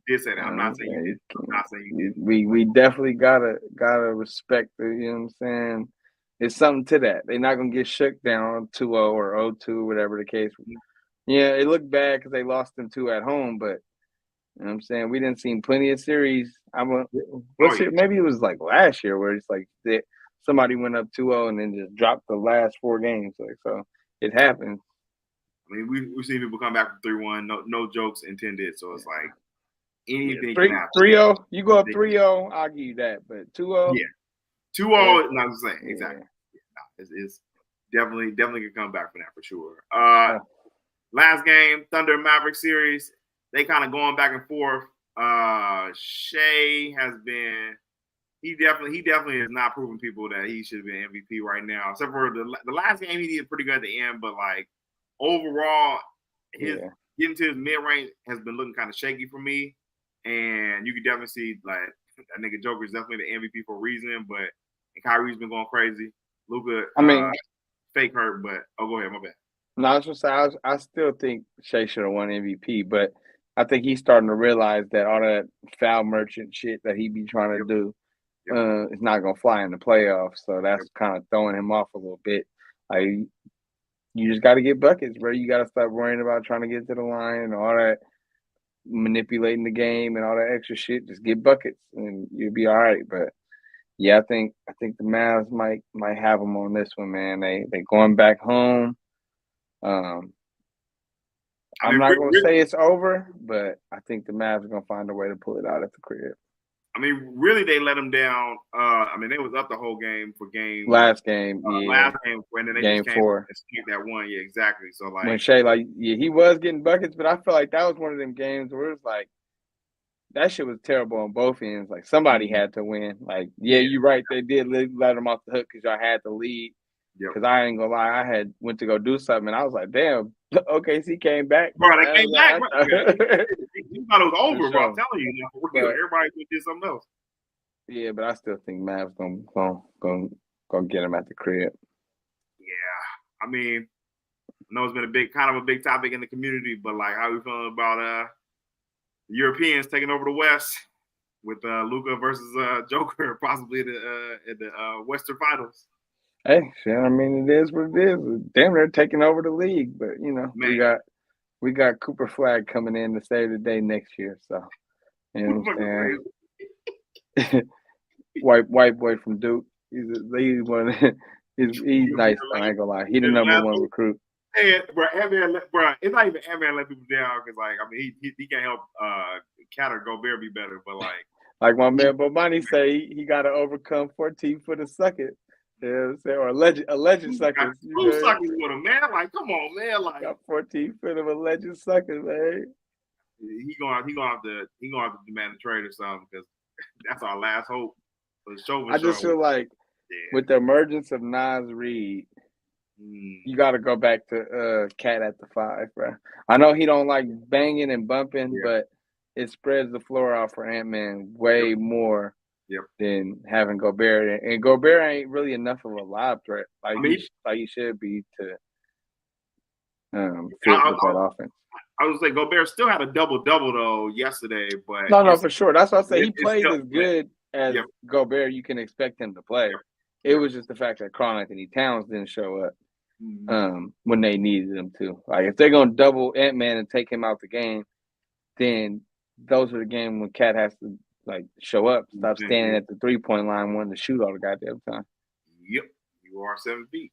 Speaker 1: did say that. I'm not saying you.
Speaker 2: We definitely gotta respect the, you know what I'm saying? It's something to that. They're not gonna get shook down 2-0 or 0-2, whatever the case. Yeah, it looked bad because they lost them 2 at home, but you know what I'm saying? We didn't see plenty of series. Maybe it was like last year where it's like somebody went up 2-0 and then just dropped the last 4 games. Like, so it happens.
Speaker 1: I mean, we've seen people come back from 3-1, no jokes intended. So it's like anything
Speaker 2: 3-0, you go up 3-0, I'll give you that. But 2-0,
Speaker 1: yeah, 2-0. No, I'm saying exactly. Yeah, it's definitely can come back from that for sure. Last game, Thunder Maverick series, they kind of going back and forth. Shea has been. He definitely has not proven people that he should have been MVP right now. Except for the last game, he did pretty good at the end. But like overall, getting to his mid range has been looking kind of shaky for me. And you can definitely see like that nigga Joker is definitely the MVP for a reason. But and Kyrie's been going crazy. Luka, fake hurt, but go ahead, my bad.
Speaker 2: No, I was just saying, I still think Shea should have won MVP, but I think he's starting to realize that all that foul merchant shit that he be trying to do. It's not gonna fly in the playoffs, so that's kind of throwing him off a little bit. Like you just got to get buckets, bro. You got to stop worrying about trying to get to the line and all that manipulating the game and all that extra shit. Just get buckets, and you'll be all right. But yeah, I think the Mavs might have them on this one, man. They going back home. I'm not gonna say it's over, but I think the Mavs are gonna find a way to pull it out at the crib.
Speaker 1: I mean, really, they let them down. I mean, they was up the whole game for game.
Speaker 2: Last game,
Speaker 1: Last game, when then they
Speaker 2: game
Speaker 1: just came
Speaker 2: 4.
Speaker 1: and sneaked that one. Yeah, exactly. So, like.
Speaker 2: When Shea, he was getting buckets, but I feel like that was one of them games where it's like, that shit was terrible on both ends. Like, somebody had to win. Like, you're right. They did let them off the hook because y'all had to lead. Because I ain't gonna lie, I had went to go do something, and I was like, damn, OKC came back.
Speaker 1: Bro, they came back. You thought it was over, bro. I'm telling you. Everybody did something else.
Speaker 2: Yeah, but I still think Mavs gonna get him at the crib.
Speaker 1: Yeah. I mean, I know it's been a big topic in the community, but like, how we feeling about the Europeans taking over the West with Luka versus Joker possibly in the Western Finals?
Speaker 2: Hey, I mean, it is what it is. Damn, they're taking over the league, but you know, we got Cooper Flag coming in to save the day next year. So, you know what I'm saying? white boy from Duke. He's nice. I ain't gonna lie. He's the number 1 recruit.
Speaker 1: Hey, bro, it's not even Ant-Man let people down because, like, I mean, he can't help Cat or Gobert be better, but like
Speaker 2: my man Bomani say he got to overcome 14 for the suckers. Yeah, or alleged suckers.
Speaker 1: Who suckers with him, man? Like, come on, man. Like,
Speaker 2: got 14 for them alleged suckers, man.
Speaker 1: He gonna have to demand a trade or something because that's our last hope for the show.
Speaker 2: I just feel like with the emergence of Nas Reed, you got to go back to Cat at the 5, bro. I know he don't like banging and bumping, but it spreads the floor out for Ant-Man way more than having Gobert. And Gobert ain't really enough of a lob threat like he should be to fit with that offense.
Speaker 1: I was like, Gobert still had a double-double though yesterday, but
Speaker 2: no, for sure. That's why I say he played as good as Gobert you can expect him to play. It was just the fact that Karl-Anthony Towns didn't show up when they needed him to. Like if they're gonna double Ant-Man and take him out the game, then those are the games when Cat has to like show up, stop standing at the 3-point line wanting to shoot all the goddamn time.
Speaker 1: Yep, you are 7 feet.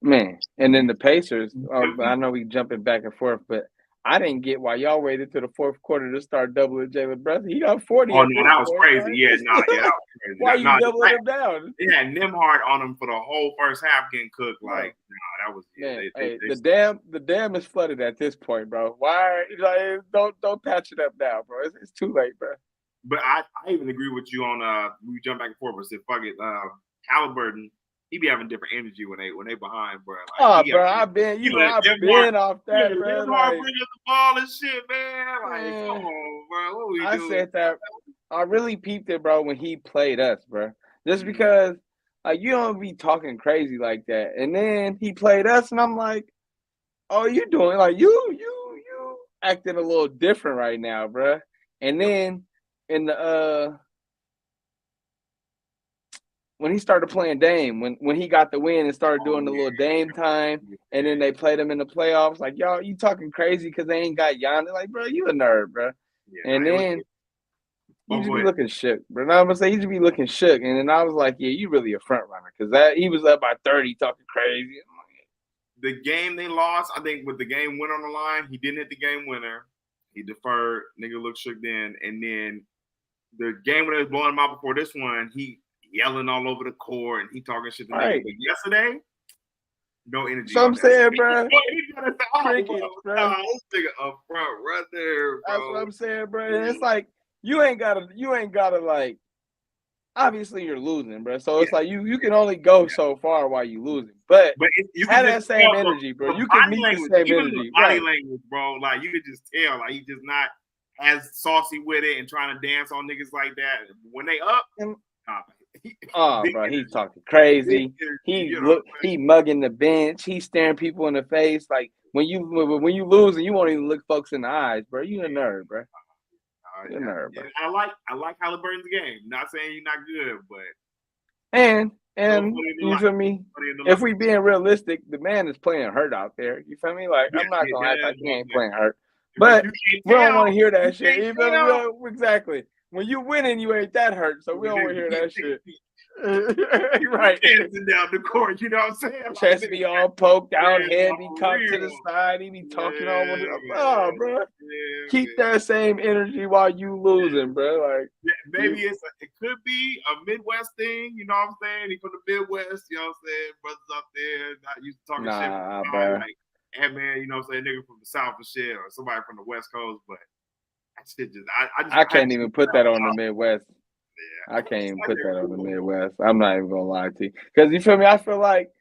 Speaker 2: Man, and then the Pacers, I know we jumping back and forth, but I didn't get why y'all waited to the fourth quarter to start doubling Jalen Brunson. He got 40.
Speaker 1: Oh, no, that was crazy. Right? Yeah, that was crazy.
Speaker 2: Why you doubling him down?
Speaker 1: They had Nimhard on him for the whole first half getting cooked. Like, that was
Speaker 2: the dam is flooded at this point, bro. Why? Like, don't patch it up now, bro. It's too late, bro.
Speaker 1: But I even agree with you on we jump back and forth and said, fuck it, Halliburton. He be having different energy when they behind, bro.
Speaker 2: Like, I've been off that, bro.
Speaker 1: Like, bring up the ball and shit, man. Like, come on, bro. What we doing?
Speaker 2: I said that. I really peeped it, bro, when he played us, bro. Just because, like, you don't be talking crazy like that. And then he played us, and I'm like, oh, you doing like you acting a little different right now, bro. And then in the when he started playing Dame, when he got the win and started doing the little Dame time, and then they played him in the playoffs, like, y'all, you talking crazy because they ain't got Giannis. Like, bro, you a nerd, bro. Yeah, and then he just be looking shook, bro. Now I'm gonna say he just be looking shook, and then I was like, yeah, you really a front runner because he was up by 30 talking crazy.
Speaker 1: The game they lost, I think, with the game winner on the line, he didn't hit the game winner. He deferred. Nigga looked shook then, and then the game when they was blowing him out before this one, he yelling all over the court and he talking shit to me. But yesterday, no energy.
Speaker 2: So I'm saying, bro.
Speaker 1: Crickets, bro. This nigga up front right there, bro.
Speaker 2: That's what I'm saying, bro. And it's like you ain't gotta like. Obviously, you're losing, bro. So it's like you can only go so far while you losing. But you have that same energy, bro. You can meet the same energy.
Speaker 1: Body language, bro. Like you could just tell, like he just not as saucy with it and trying to dance on niggas like that. When they up.
Speaker 2: Bro, he's talking crazy. He mugging the bench. He's staring people in the face. Like when you lose and you won't even look folks in the eyes, bro. You a nerd, bro. You're a nerd, bro.
Speaker 1: I like Halliburton's game. Not saying he's not good, but
Speaker 2: and you feel me? If we being realistic, the man is playing hurt out there. You feel me? Like I'm not gonna act like he ain't playing hurt, but we don't want to hear that shit. You feel me? Exactly. When you winning, you ain't that hurt, so we don't want to hear that shit. Right.
Speaker 1: Dancing down the court, you know what I'm saying?
Speaker 2: Chest be all poked out, head be cocked to the side, he be talking all over the bro. Keep that same energy while you losing, bro. Like
Speaker 1: maybe it could be a Midwest thing, you know what I'm saying? He from the Midwest, you know what I'm saying? Brothers up there, not used to talking shit.
Speaker 2: Bro.
Speaker 1: Like, and man, you know what I'm saying? Nigga from the South and shit, or somebody from the West Coast, but
Speaker 2: I can't even put that on the Midwest. Yeah, I can't even put that on the Midwest. I'm not even gonna lie to you, because you feel me. I feel like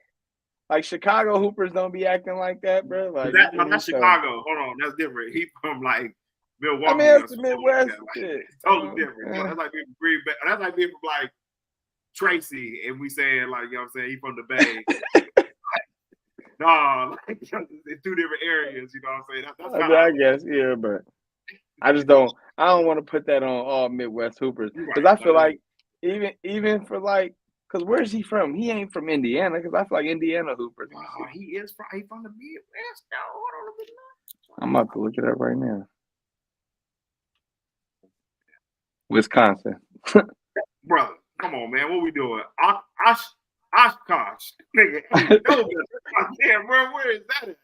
Speaker 2: Chicago Hoopers don't be acting like that, bro. Like
Speaker 1: that's Chicago. Hold on, that's different. He from like Milwaukee.
Speaker 2: I mean, it's the Midwest.
Speaker 1: Totally different. Bro. That's like being from Green Bay. That's like being from like Tracy, and we saying like, you know what I'm saying, he from the Bay. No, like it's two different areas. You know what I'm saying? That's
Speaker 2: I guess, yeah, but. I don't want to put that on all Midwest Hoopers because I feel like even for like, because where's he from? He ain't from Indiana because I feel like Indiana Hoopers.
Speaker 1: He is from the Midwest. Hold on a minute.
Speaker 2: I'm about to look it up right now. Wisconsin.
Speaker 1: Brother, come on, man. What we doing? Oshkosh. Nigga. Damn, bro, where is that at?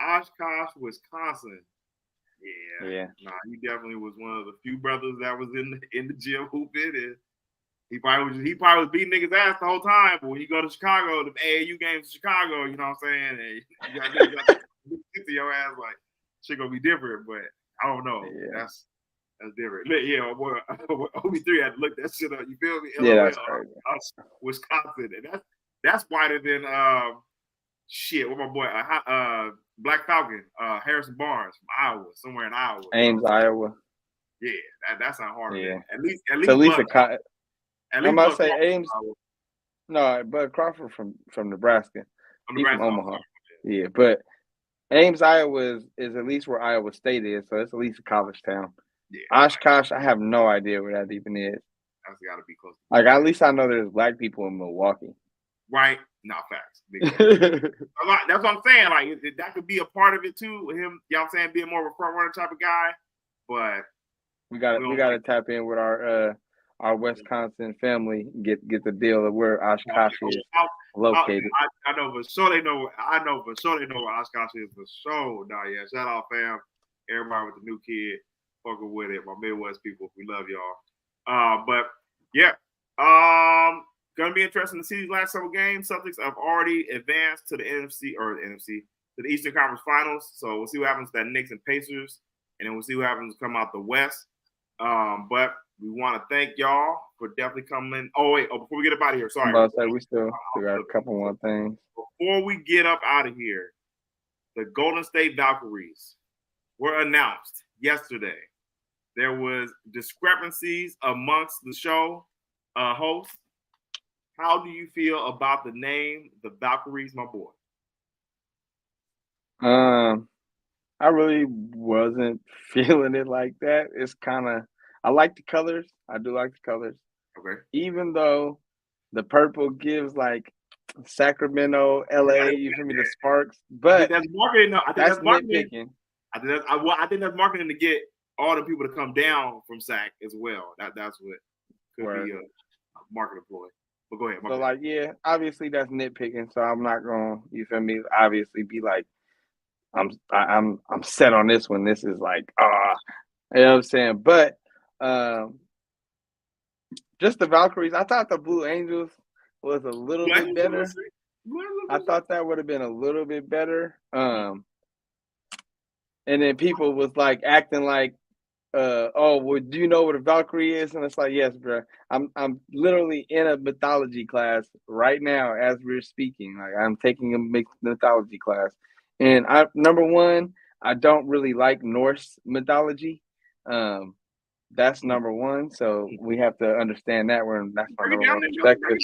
Speaker 1: Oshkosh, Wisconsin. Yeah. Nah, he definitely was one of the few brothers that was in the gym hooping. And he probably was beating niggas' ass the whole time. But when you go to Chicago, the AAU games in Chicago, you know what I'm saying? And you got to your ass like shit gonna be different. But I don't know. Yeah. That's different. Yeah, boy, OB3 had to look that shit up. You feel me?
Speaker 2: Yeah, that's crazy.
Speaker 1: Wisconsin, and that's wider than what my boy Black Falcon, Harrison Barnes from Iowa, somewhere in Iowa.
Speaker 2: Ames, Iowa.
Speaker 1: Yeah, that's not harder
Speaker 2: Yeah.
Speaker 1: than at least
Speaker 2: At least
Speaker 1: Bud.
Speaker 2: I'm about to say
Speaker 1: Crawford,
Speaker 2: Ames. No, Bud Crawford from Nebraska. He's from Omaha. Yeah, but Ames, Iowa is at least where Iowa State is, so it's at least a college town.
Speaker 1: Yeah,
Speaker 2: Oshkosh, I have no idea where that even is.
Speaker 1: That's got to be close.
Speaker 2: Like, at least I know there's black people in Milwaukee.
Speaker 1: Right? Not facts. That's what I'm saying. Like, that could be a part of it too. With him, you know what I'm saying, being more of a front runner type of guy. But
Speaker 2: we gotta tap in with our Wisconsin family, get the deal of where Oshkosh is located.
Speaker 1: I know for sure they know. I know for sure they know where Oshkosh is for sure. Nah, yeah. Shout out, fam. Everybody with the new kid, fucking with it. My Midwest people, we love y'all. But yeah, gonna be interesting to see these last several games. Celtics have already advanced to the to the Eastern Conference Finals. So we'll see what happens to that Knicks and Pacers, and then we'll see what happens to come out the West. But we want to thank y'all for definitely coming. Before we get up out of here, sorry.
Speaker 2: I'm about to say we still got a couple more things.
Speaker 1: Before we get up out of here, the Golden State Valkyries were announced yesterday. There was discrepancies amongst the show hosts. How do you feel about the name, the Valkyries, my boy?
Speaker 2: I really wasn't feeling it like that. It's kind of, I like the colors. I do like the colors.
Speaker 1: Okay.
Speaker 2: Even though the purple gives like Sacramento, LA, you feel me, the sparks. But
Speaker 1: I think that's marketing.
Speaker 2: That's nitpicking.
Speaker 1: I think that's marketing to get all the people to come down from SAC as well. That's what could be a market ploy. But go ahead.
Speaker 2: So like, yeah, obviously that's nitpicking. So I'm not gonna, you feel me, obviously be like, I'm set on this one. This is like, you know what I'm saying? But just the Valkyries, I thought the Blue Angels was a little bit better. I thought that would have been a little bit better. And then people was like acting like, well, do you know what a Valkyrie is? And it's like, yes, bro. I'm literally in a mythology class right now as we're speaking. Like, I'm taking a mixed mythology class. And number one, I don't really like Norse mythology. That's number one. So we have to understand that. That's my number one perspective.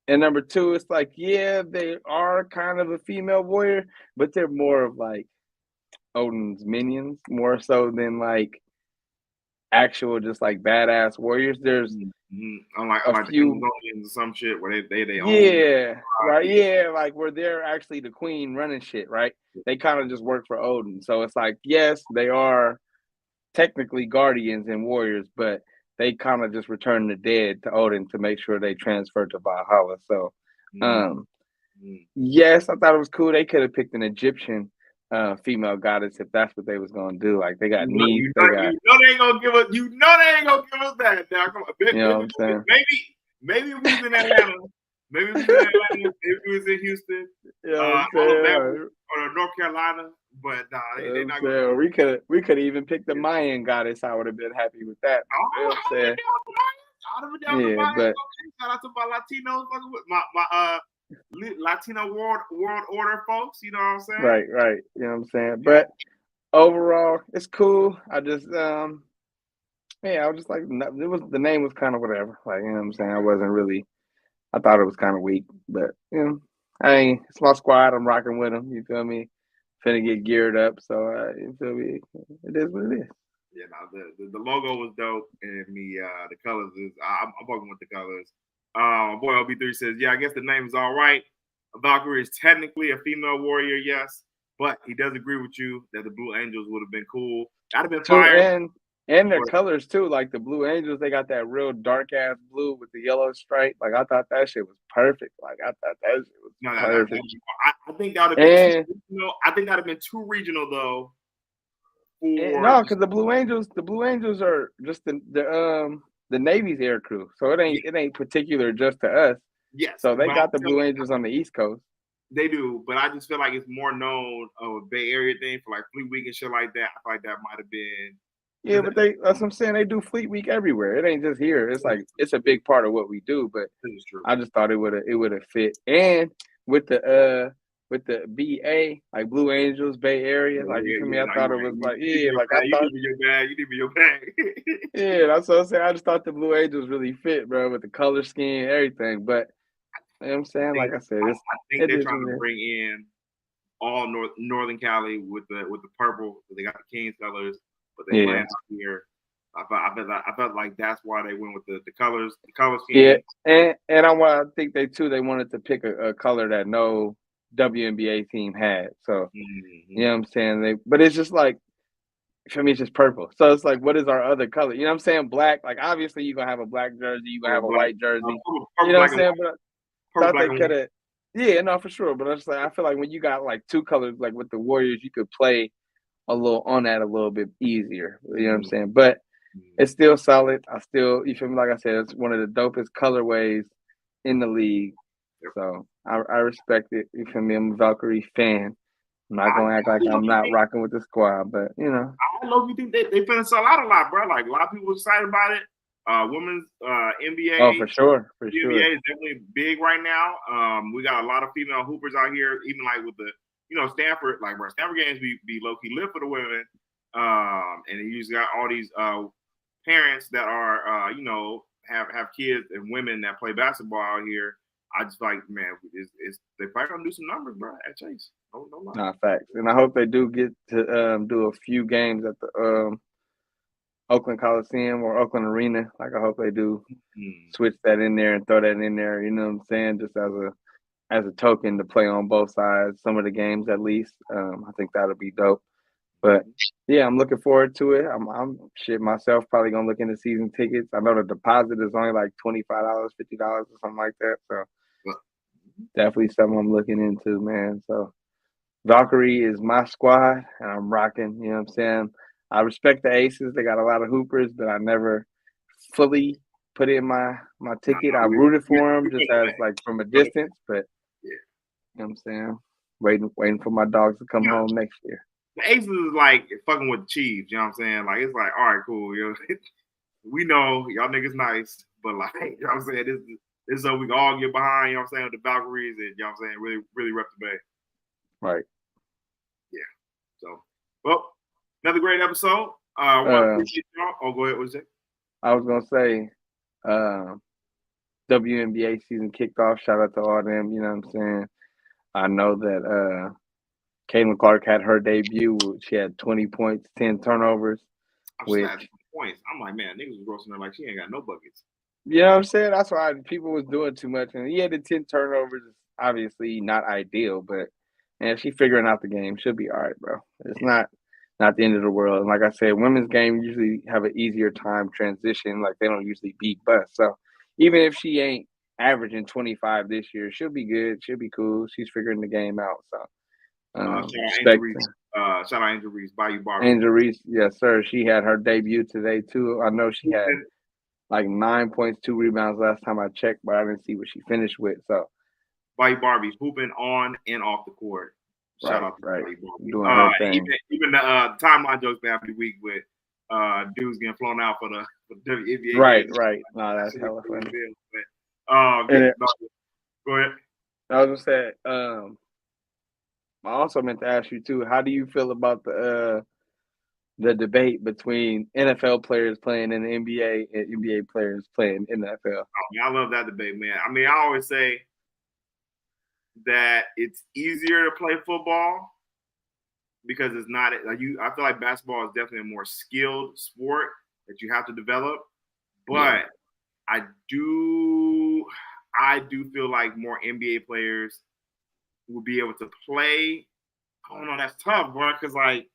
Speaker 2: And number two, it's like, yeah, they are kind of a female warrior, but they're more of like Odin's minions, more so than like actual just like badass warriors. There's
Speaker 1: a few some shit where they
Speaker 2: like where they're actually the queen running shit, right? They kind of just work for Odin. So it's like, yes, they are technically guardians and warriors, but they kind of just return the dead to Odin to make sure they transfer to Valhalla. So yes, I thought it was cool. They could have picked an Egyptian female goddess if that's what they was gonna do. Like, they got knees.
Speaker 1: They ain't gonna give us. They ain't gonna give us that. Now, come on.
Speaker 2: You know what I'm saying?
Speaker 1: Maybe we was in Atlanta. Maybe we was in Atlanta. Maybe we was in Houston. Or North Carolina. But nah, they not gonna.
Speaker 2: We could even pick the Mayan goddess. I would have been happy with that. You know what I'm saying? But
Speaker 1: shout out to my Latinos, my Latino world order folks, you know what I'm saying?
Speaker 2: Right. You know what I'm saying? But overall, it's cool. I just I was just like, the name was kind of whatever. Like, you know what I'm saying? I thought it was kind of weak, but it's my squad. I'm rocking with them. You feel me? Finna get geared up, so you feel me? It is what it is.
Speaker 1: Yeah, the logo was dope, and the colors is. I'm fucking with the colors. Boy, LB3 says, yeah, I guess the name is all right. Valkyrie is technically a female warrior, yes, but he does agree with you that the Blue Angels would have been cool. That'd have been fire.
Speaker 2: And their colors too, like the Blue Angels, they got that real dark ass blue with the yellow stripe. Like, I thought that shit was perfect. Like, I thought that shit was perfect.
Speaker 1: I think that would have been too regional. I think that would have been too regional though.
Speaker 2: No, because the Blue Angels are just the Navy's air crew, so it ain't particular just to us.
Speaker 1: Yes.
Speaker 2: So they got the Blue Angels on the East Coast.
Speaker 1: They do, but I just feel like it's more known of a Bay Area thing for like Fleet Week and shit like that. I feel like that might have been.
Speaker 2: Yeah, but that's what I'm saying. They do Fleet Week everywhere. It ain't just here. It's like, it's a big part of what we do. But I just thought it would have fit. And with the with the BA, like Blue Angels, Bay Area. Like, you feel me? I thought it was like, yeah, like I thought.
Speaker 1: You need me your bag.
Speaker 2: Yeah, that's what I'm saying. I just thought the Blue Angels really fit, bro, with the color scheme, everything. But you know what I'm saying? Like I said,
Speaker 1: I think they're trying to
Speaker 2: it.
Speaker 1: bring in all Northern Cali with the purple. They got the Kings colors, but they playing out here. I felt like that's why they went with the colors, the color scheme.
Speaker 2: Yeah, and I think they wanted to pick a color that no WNBA team had. So you know what I'm saying? But it's just like, for me, it's just purple. So it's like, what is our other color? You know what I'm saying? Black. Like, obviously, you're gonna have a black jersey, you're gonna have a white jersey. You know what I'm saying? But I thought they could have. Yeah, no, for sure. But I feel like when you got like two colors, like with the Warriors, you could play a little on that a little bit easier. You know what I'm saying? But it's still solid. You feel me? Like I said, it's one of the dopest colorways in the league. So I respect it. You feel me? I'm a Valkyrie fan. I'm not gonna act like I'm not rocking with the squad, but you know.
Speaker 1: I don't know if you think they finna sell out a lot, bro. Like a lot of people excited about it. Women's NBA.
Speaker 2: Oh, for sure.
Speaker 1: NBA is definitely big right now. We got a lot of female hoopers out here, even like with the Stanford, like bro, Stanford games be low key lit for the women. And you just got all these parents that are have kids and women that play basketball out here. I just like, man, they probably gonna do some numbers, bro, at Chase. No lie.
Speaker 2: Nah, facts. And I hope they do get to do a few games at the Oakland Coliseum or Oakland Arena. Like, I hope they do switch that in there and throw that in there. You know what I'm saying? Just as a token to play on both sides, some of the games at least. I think that'll be dope. But yeah, I'm looking forward to it. I'm shit myself probably gonna look into season tickets. I know the deposit is only like $25, $50 or something like that. So definitely something I'm looking into, man. So Valkyrie is my squad, and I'm rocking. You know what I'm saying? I respect the Aces. They got a lot of hoopers, but I never fully put in my ticket. I rooted for them just as like from a distance, but you know what I'm saying? Waiting for my dogs to come home next year.
Speaker 1: The Aces is like fucking with the Chiefs. You know what I'm saying? Like, it's like, all right, cool. We know y'all niggas nice, but like, you know what I'm saying? This is so we can all get behind. You know what I'm saying? With the Valkyries, and you know what I'm saying? Really, really rep the Bay.
Speaker 2: Right.
Speaker 1: Yeah. So, well, another great episode. I want to appreciate y'all. Oh, go ahead. What's it?
Speaker 2: I was gonna say, WNBA season kicked off. Shout out to all them. You know what I'm saying? I know that Caitlin Clark had her debut. She had 20 points, 10 turnovers.
Speaker 1: Points. I'm like, man, niggas was roasting her like she ain't got no buckets.
Speaker 2: You know what I'm saying? That's why people was doing too much. And yeah, the 10 turnovers is obviously not ideal, but man, she's figuring out the game. She'll be all right, bro. It's not the end of the world. And like I said, women's game usually have an easier time transition. Like, they don't usually beat bust. So even if she ain't averaging 25 this year, she'll be good. She'll be cool. She's figuring the game out. So
Speaker 1: shout out Angel Reese, Bayou Barbie.
Speaker 2: Angel Reese, yes, sir. She had her debut today too. I know she had like 9 points, 2 rebounds last time I checked, but I didn't see what she finished with. So
Speaker 1: Bayou Barbie hooping on and off the court. Shout out to Bayou Barbie.
Speaker 2: Doing her thing.
Speaker 1: Even the timeline jokes every week with dudes getting flown out for the WNBA.
Speaker 2: Right. No, that's hella funny.
Speaker 1: Go ahead.
Speaker 2: I was gonna say, I also meant to ask you too, how do you feel about the debate between NFL players playing in the NBA and NBA players playing in the NFL?
Speaker 1: I love that debate, man. I mean, I always say that it's easier to play football because it's not like I feel like basketball is definitely a more skilled sport that you have to develop. But I do feel like more NBA players will be able to play. I don't know, that's tough, bro, because like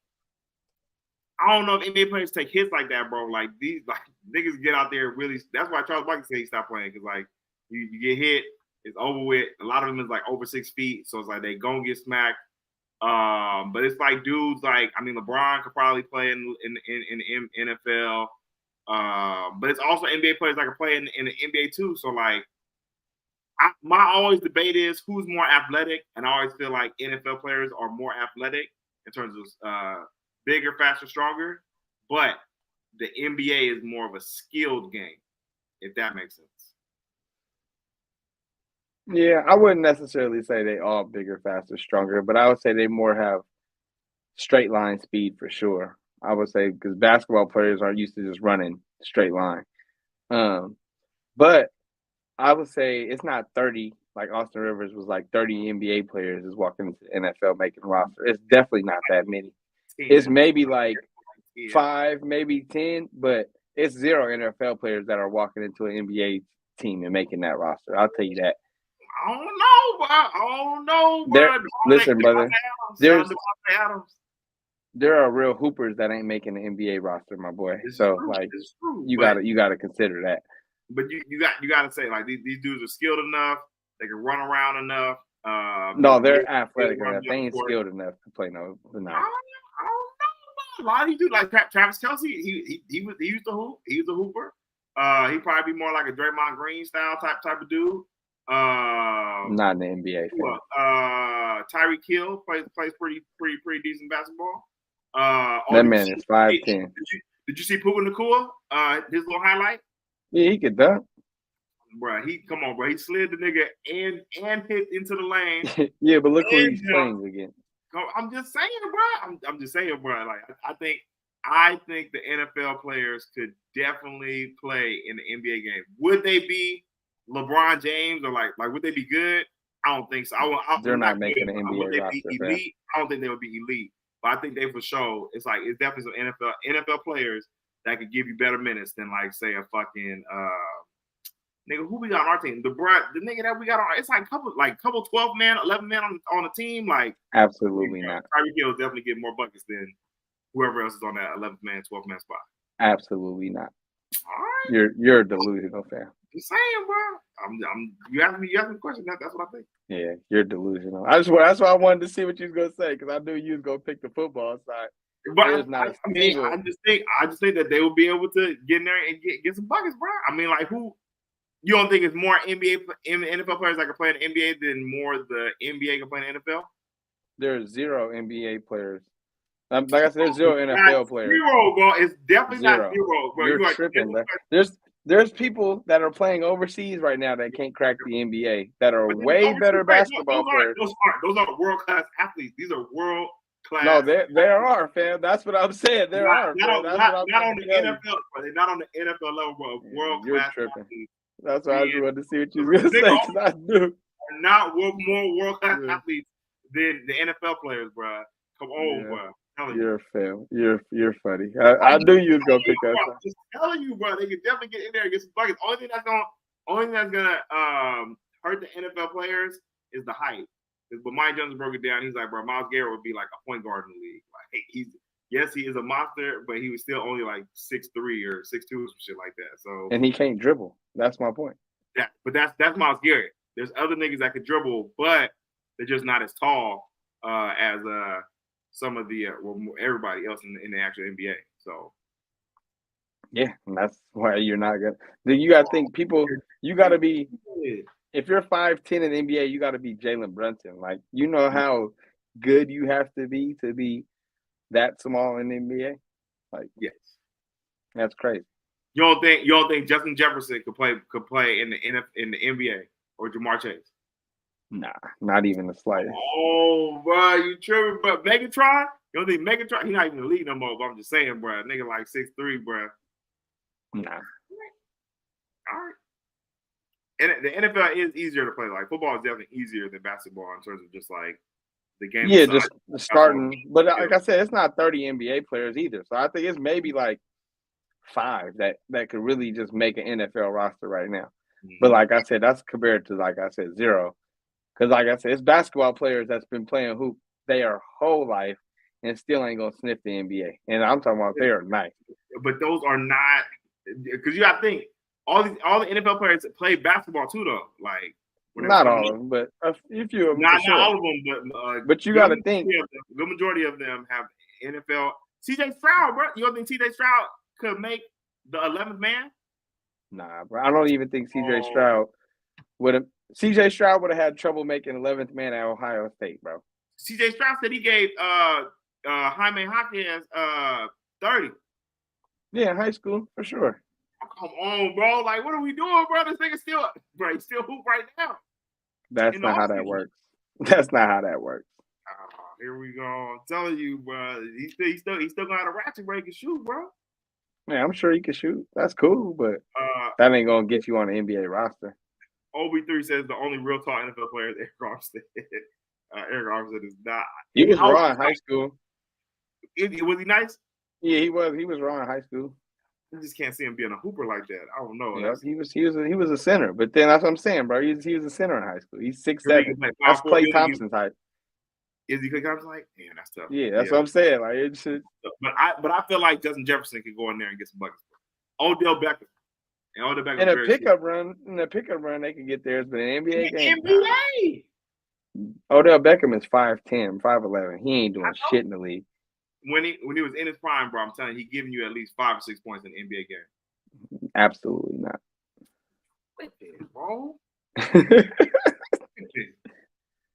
Speaker 1: I don't know if NBA players take hits like that, bro. Like these niggas get out there really. That's why Charles Barkley said he stopped playing, because like you get hit, it's over with. A lot of them is like over 6 feet, so it's like they gonna get smacked. But it's like dudes like, I mean, LeBron could probably play in NFL. But it's also NBA players that can play in the NBA too. So like, my always debate is who's more athletic, and I always feel like NFL players are more athletic in terms of bigger, faster, stronger. But the NBA is more of a skilled game, if that makes sense.
Speaker 2: Yeah, I wouldn't necessarily say they all bigger, faster, stronger, but I would say they more have straight line speed for sure. I would say because basketball players aren't used to just running straight line. Um, but I would say it's not 30 like Austin Rivers was like 30 NBA players is walking into the NFL making a roster. It's definitely not that many.
Speaker 1: 10.
Speaker 2: It's maybe like
Speaker 1: 10.
Speaker 2: 5, maybe 10, but it's 0 NFL players that are walking into an NBA team and making that roster. I'll tell you that.
Speaker 1: I don't know, bro. I don't know,
Speaker 2: There,
Speaker 1: bro.
Speaker 2: listen, brother.
Speaker 1: Devontae
Speaker 2: Adams. There are real hoopers that ain't making the NBA roster, my boy.
Speaker 1: It's
Speaker 2: so
Speaker 1: true.
Speaker 2: like,
Speaker 1: It's true.
Speaker 2: you gotta consider that.
Speaker 1: But you got to say like these dudes are skilled enough. They can run around enough.
Speaker 2: No, they're athletic enough. They ain't skilled enough to play no.
Speaker 1: I don't know. A lot of these dudes like Travis Kelce. He used to hoop. He was a hooper. He'd probably be more like a Draymond Green style type of dude.
Speaker 2: Not in the NBA.
Speaker 1: Tyreek Hill plays pretty decent basketball.
Speaker 2: That man is 5'10".
Speaker 1: Did you see Puka Nacua? His little highlight.
Speaker 2: Yeah, he could dunk.
Speaker 1: Bro, come on, bro. He slid the nigga and hit into the lane.
Speaker 2: Yeah, but look who he's playing against.
Speaker 1: I'm just saying, bro. I'm just saying, bro. Like I think the NFL players could definitely play in the NBA game. Would they be LeBron James or like would they be good? I don't think so.
Speaker 2: They're not making an NBA
Speaker 1: would they
Speaker 2: roster.
Speaker 1: Be elite? I don't think they would be elite. But I think they for sure. It's definitely some NFL players that could give you better minutes than like say a fucking nigga who we got on our team. The nigga that we got on, it's like couple 12 man, 11 man on the team. Like
Speaker 2: absolutely not.
Speaker 1: Tyreek Hill definitely get more buckets than whoever else is on that 11th man, 12th man spot.
Speaker 2: Absolutely not.
Speaker 1: All right.
Speaker 2: You're a delusional fan.
Speaker 1: Just saying, bro. You asked me a question. That's what I think.
Speaker 2: Yeah, you're delusional. That's why I wanted to see what you was gonna say because I knew you was gonna pick the football side.
Speaker 1: But I just think that they will be able to get in there and get some buckets, bro. I mean, like who? You don't think it's more NFL players that can play in the NBA than more the NBA can play in the NFL?
Speaker 2: There's 0 NBA players. Like I said, there's 0 NFL players.
Speaker 1: 0, bro. It's definitely not 0, bro.
Speaker 2: You're tripping, bro. There's people that are playing overseas right now that can't crack the NBA that are way better basketball players.
Speaker 1: Those are world class athletes. These are world class.
Speaker 2: No, there are, fam. That's what I'm saying. There are.
Speaker 1: Not on the NFL, but they're not on the NFL level, but world class.
Speaker 2: You're tripping. That's why I just wanted to see what you were gonna say because I knew.
Speaker 1: Not more world class athletes than the NFL players, bro. Come on, bro.
Speaker 2: You're a fan. You're funny. I knew you was gonna pick that.
Speaker 1: I'm just telling you, bro. They can definitely get in there and get some buckets. Only thing that's gonna hurt the NFL players is the height. But Mike Jones broke it down. He's like, bro, Myles Garrett would be like a point guard in the league. Like he is a monster, but he was still only like 6'3" or 6'2" or some shit like that. So
Speaker 2: and he can't dribble. That's my point.
Speaker 1: But that's Myles Garrett. There's other niggas that could dribble, but they're just not as tall as some of the everybody else in the actual NBA. So
Speaker 2: yeah, and that's why you're not good. You got to think people. You got to be. If you're 5'10" in the NBA, you got to be Jalen Brunson. Like you know how good you have to be that small in the NBA. Like
Speaker 1: yes,
Speaker 2: that's crazy.
Speaker 1: You don't think Justin Jefferson could play in the NBA or Jamar Chase?
Speaker 2: Nah, not even the slightest.
Speaker 1: Oh, bro, you tripping? But Megatron? You don't think Megatron? He's not even in the league no more. But I'm just saying, bro. Nigga like 6'3", bro.
Speaker 2: Nah.
Speaker 1: All right. And the NFL is easier to play. Like football is definitely easier than basketball in terms of just like the game.
Speaker 2: Yeah, just starting. But like I said, it's not 30 NBA players either. So I think it's maybe like 5 that could really just make an NFL roster right now. Mm-hmm. But like I said, that's compared to like I said 0. Because like I said, it's basketball players that's been playing hoop their whole life and still ain't gonna sniff the NBA. And I'm talking about they are nice.
Speaker 1: But those are not because you gotta think all the NFL players play basketball too though. Like
Speaker 2: not all of them, but if you
Speaker 1: not all of them,
Speaker 2: but you gotta think
Speaker 1: the majority of them have NFL. CJ Stroud, bro. You don't think CJ Stroud could make the 11th man?
Speaker 2: Nah, bro. I don't even think CJ Stroud would have. CJ Stroud would have had trouble making 11th man at Ohio State, bro.
Speaker 1: CJ Stroud said he gave Jaime Hawkins 30.
Speaker 2: Yeah, in high school for sure.
Speaker 1: Come on, bro. Like, what are we doing, bro? This nigga still, bro. He's still hoop right now.
Speaker 2: That's
Speaker 1: in the
Speaker 2: not how that
Speaker 1: offseason.
Speaker 2: works. That's not how that works.
Speaker 1: Here we go. I'm telling you, bro. He's still got a ratchet where he can shoot, bro.
Speaker 2: Man, I'm sure he can shoot. That's cool, but that ain't gonna get you on the NBA roster.
Speaker 1: OB3 says the only real tall NFL player is Eric Armstead. Eric Armstead is not.
Speaker 2: He was raw in high school.
Speaker 1: Was he nice?
Speaker 2: Yeah, he was. He was raw in high school.
Speaker 1: I just can't see him being a hooper like that. I don't know.
Speaker 2: Yeah, he was a center. But then that's what I'm saying, bro. He was a center in high school. He's 6'7". That's Klay Thompson's height.
Speaker 1: Is he Klay Thompson's height? Yeah, that's tough.
Speaker 2: Yeah, that's what I'm saying. Like it should.
Speaker 1: But I feel like Justin Jefferson could go in there and get some buckets. Odell Beckham. And Odell Beckham
Speaker 2: in a pickup run, they can get theirs, but in an NBA game.
Speaker 1: NBA.
Speaker 2: Odell Beckham is 5'10", 5'11". He ain't doing shit in the league.
Speaker 1: When he was in his prime, bro, I'm telling you, he's giving you at least 5 or 6 points in an NBA game.
Speaker 2: Absolutely not.
Speaker 1: What the bro?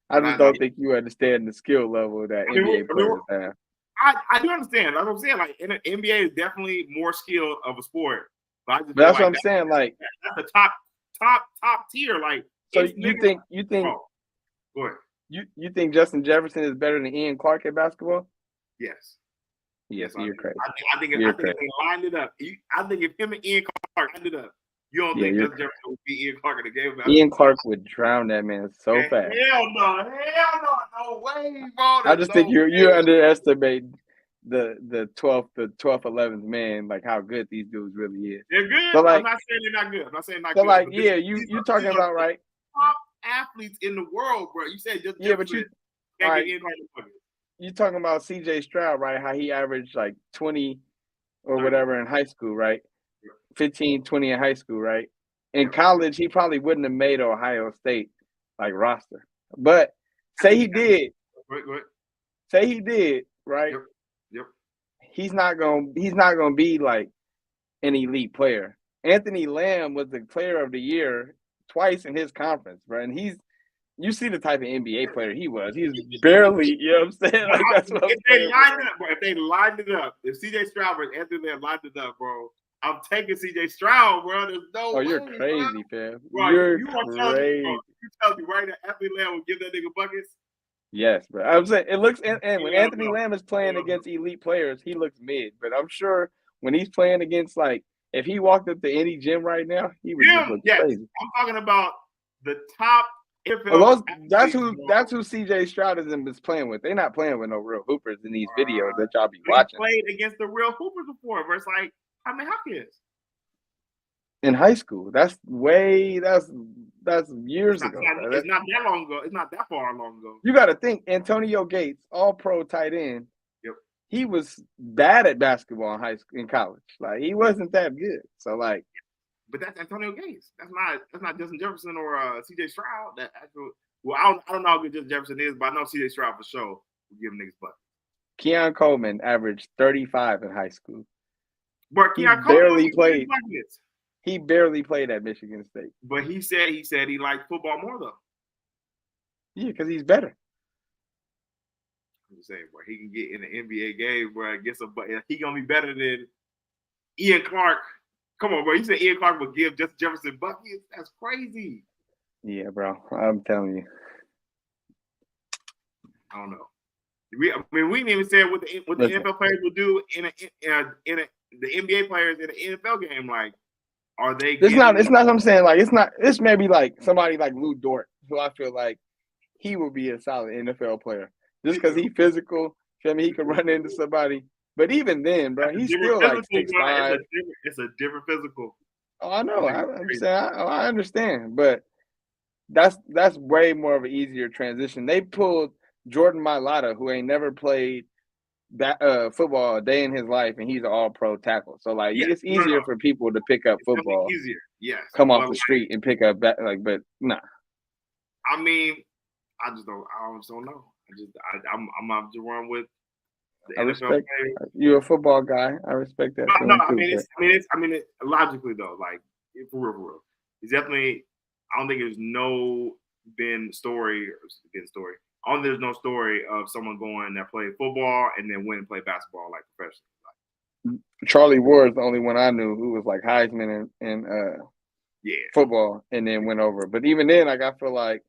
Speaker 2: I just don't think you understand the skill level that NBA players have.
Speaker 1: I do understand. That's what I'm saying. Like, NBA is definitely more skilled of a sport. But
Speaker 2: that's what I'm saying. Like,
Speaker 1: that's the top tier. Like,
Speaker 2: so you think?
Speaker 1: Oh, go ahead.
Speaker 2: You think Justin Jefferson is better than Ian Clark at basketball?
Speaker 1: Yes.
Speaker 2: Yes, you're crazy.
Speaker 1: I think if they lined it up, I think if him and Ian Clark lined it up, you don't think Justin Jefferson would be Ian Clark in the game?
Speaker 2: Ian Clark would drown that man so fast.
Speaker 1: Hell no, no way, bro.
Speaker 2: I just think you underestimate the 12th, 11th man, like how good these dudes really is.
Speaker 1: They're good.
Speaker 2: So, like,
Speaker 1: I'm not saying they're not good. I'm not saying not
Speaker 2: so
Speaker 1: good.
Speaker 2: Like, yeah, you talking about right?
Speaker 1: Top athletes in the world, bro. You said just
Speaker 2: but you
Speaker 1: can't
Speaker 2: get you talking about CJ Stroud, right? How he averaged like 20 or whatever in high school, right? 15, 20 in high school, right? In college, he probably wouldn't have made Ohio State like roster. But say he did. Say he did, right?
Speaker 1: Yep.
Speaker 2: He's not gonna be like an elite player. Anthony Lamb was the player of the year twice in his conference, bro. And you see the type of NBA player he was. He's barely, you know what I'm saying? Like, that's what
Speaker 1: if they lined it up, if CJ Stroud and Anthony Lamb lined it up, bro, I'm taking CJ Stroud, bro. There's no way,
Speaker 2: you're crazy, fam.
Speaker 1: Bro,
Speaker 2: you're
Speaker 1: crazy. You tell me right now, Anthony Lamb will give that nigga buckets?
Speaker 2: Yes, bro. I'm saying it looks, and when Anthony Lamb is playing against elite players, he looks mid. But I'm sure when he's playing against, like, if he walked up to any gym right now, he would just look crazy.
Speaker 1: I'm talking about the top.
Speaker 2: That's who CJ Stroud is playing with. They're not playing with no real hoopers in these videos that y'all be watching.
Speaker 1: He played against the real hoopers before, versus like Hopkins.
Speaker 2: In high school. That's years ago.
Speaker 1: It's not that long ago. It's not that far long ago.
Speaker 2: You got to think Antonio Gates, all pro tight end.
Speaker 1: Yep.
Speaker 2: He was bad at basketball in college. Like, he wasn't that good. So, like,
Speaker 1: but that's Antonio Gates. That's not Justin Jefferson or CJ Stroud. I don't know how good Justin Jefferson is, but I know CJ Stroud for sure will give niggas butt.
Speaker 2: Keon Coleman averaged 35 in high school.
Speaker 1: But Keon
Speaker 2: barely played. He barely played at Michigan State.
Speaker 1: But he said he liked football more though.
Speaker 2: Yeah, because he's better.
Speaker 1: I'm just saying, bro, he can get in an NBA game, bro. He gonna be better than Ian Clark. Come on, bro. You said Ian Clark would give Justin Jefferson buckets? That's crazy.
Speaker 2: Yeah, bro. I'm telling you.
Speaker 1: I don't know. We didn't even say what the NFL players will do in the NBA players in the NFL game. Like, are they? It's not
Speaker 2: what I'm saying. Like, it's maybe like somebody like Lou Dort, who I feel like he would be a solid NFL player just because he's physical. Feel me? He can run into somebody. But even then, bro, he's still like 6'5".
Speaker 1: It's a different physical.
Speaker 2: Oh, I know. I understand, but that's way more of an easier transition. They pulled Jordan Mailata, who ain't never played that football a day in his life, and he's an all-pro tackle. So, like, it's easier for people to pick up football.
Speaker 1: Easier, yes.
Speaker 2: Come off the street and pick up that, like, but nah.
Speaker 1: I mean, I just don't know. I'm out to run with the NFL players.
Speaker 2: You're a football guy. I respect that.
Speaker 1: No, I mean, logically though, like for real. It's definitely. I don't think there's no story. I don't think there's no story of someone going that played football and then went and played basketball like professionally.
Speaker 2: Charlie Ward's the only one I knew who was like Heisman and football and then went over. But even then, like, I feel like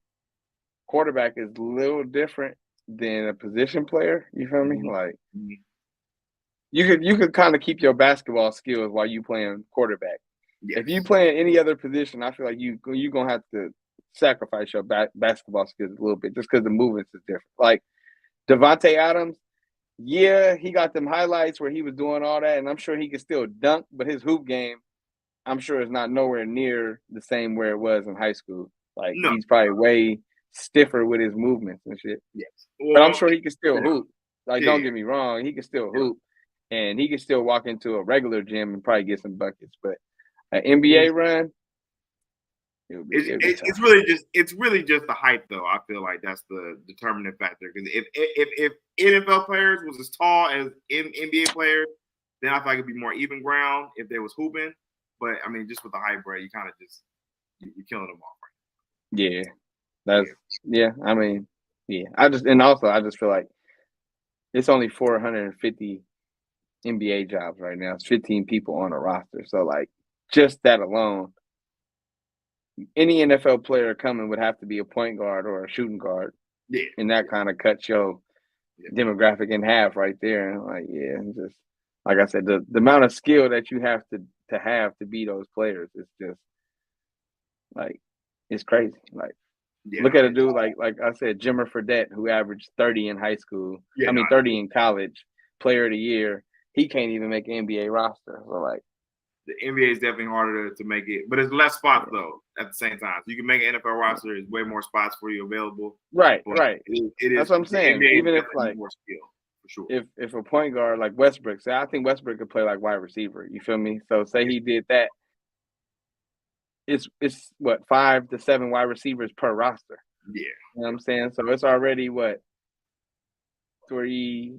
Speaker 2: quarterback is a little different than a position player. You feel me?
Speaker 1: Mm-hmm.
Speaker 2: Like
Speaker 1: Mm-hmm.
Speaker 2: you could kind of keep your basketball skills while you playing quarterback.
Speaker 1: Yes.
Speaker 2: If you playing any other position, I feel like you gonna have to sacrifice your basketball skills a little bit just because the movements is different. Like Devontae Adams, yeah, he got them highlights where he was doing all that, and I'm sure he can still dunk, but his hoop game, I'm sure, is not nowhere near the same where it was in high school. Like
Speaker 1: No.
Speaker 2: he's probably way stiffer with his movements and shit.
Speaker 1: Yes.
Speaker 2: But I'm
Speaker 1: Well,
Speaker 2: sure he can still
Speaker 1: yeah.
Speaker 2: hoop. Like,
Speaker 1: Yeah.
Speaker 2: don't get me wrong, he can still hoop, and he can still walk into a regular gym and probably get some buckets. But an NBA run, it'll be
Speaker 1: it's really just the height, though. I feel like that's the determining factor. Because if NFL players was as tall as NBA players, then I feel like it'd be more even ground if they was hooping. But I mean, just with the height, bro, you kind of just you're killing them off.
Speaker 2: Yeah, that's I mean, yeah. I just feel like it's only 450 NBA jobs right now. It's 15 people on a roster, so like just that alone, any NFL player coming would have to be a point guard or a shooting guard.
Speaker 1: Yeah,
Speaker 2: and that kind of cuts your demographic in half right there. And like, yeah, just like I said, the amount of skill that you have to be those players is just like it's crazy. Like, look at a dude like I said, Jimmer Fredette, who averaged 30 in high school. 30 in college, player of the year. He can't even make an NBA roster. So like,
Speaker 1: the NBA is definitely harder to make it, but it's less spots though. At the same time, so you can make an NFL roster. There's way more spots for you available.
Speaker 2: Right.
Speaker 1: It is.
Speaker 2: That's what I'm saying. Even if like
Speaker 1: more skill for sure.
Speaker 2: If a point guard like Westbrook, say I think Westbrook could play like wide receiver. You feel me? So say he did that. It's what 5 to 7 wide receivers per roster.
Speaker 1: Yeah.
Speaker 2: You know what I'm saying? So it's already what 300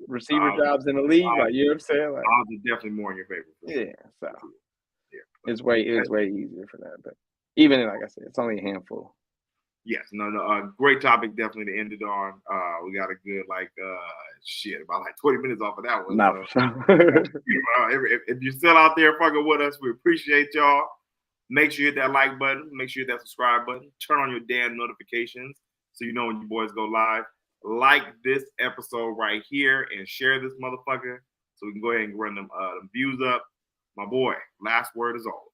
Speaker 2: receiver jobs in the league. Like, you know what I'm saying? Like,
Speaker 1: odds are definitely more in your favor.
Speaker 2: Yeah, so it's way easier for that. But even like I said, it's only a handful.
Speaker 1: Yes, no, great topic definitely to end it on. We got a good about 20 minutes off of that one.
Speaker 2: Not
Speaker 1: so. If you're still out there fucking with us, we appreciate y'all. Make sure you hit that like button. Make sure you hit that subscribe button. Turn on your damn notifications so you know when your boys go live. Like this episode right here and share this motherfucker so we can go ahead and run them views up. My boy, last word as always.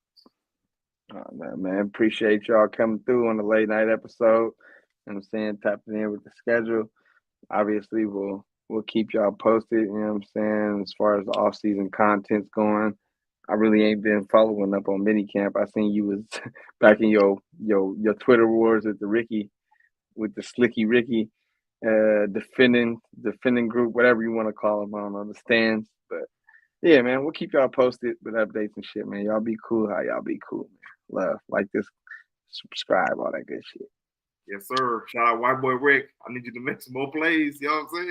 Speaker 2: Oh, man, appreciate y'all coming through on the late night episode. You know what I'm saying? Tapping in with the schedule. Obviously, we'll keep y'all posted, you know what I'm saying, as far as the off-season content's going. I really ain't been following up on minicamp. I seen you was back in your Twitter wars with the Slicky Ricky defending group, whatever you want to call them. I don't understand. But yeah, man, we'll keep y'all posted with updates and shit, man. Y'all be cool how y'all be cool, man. Love, like this, subscribe, all that good shit.
Speaker 1: Yes, sir. Shout out White Boy Rick. I need you to make some more plays. You know what I'm saying?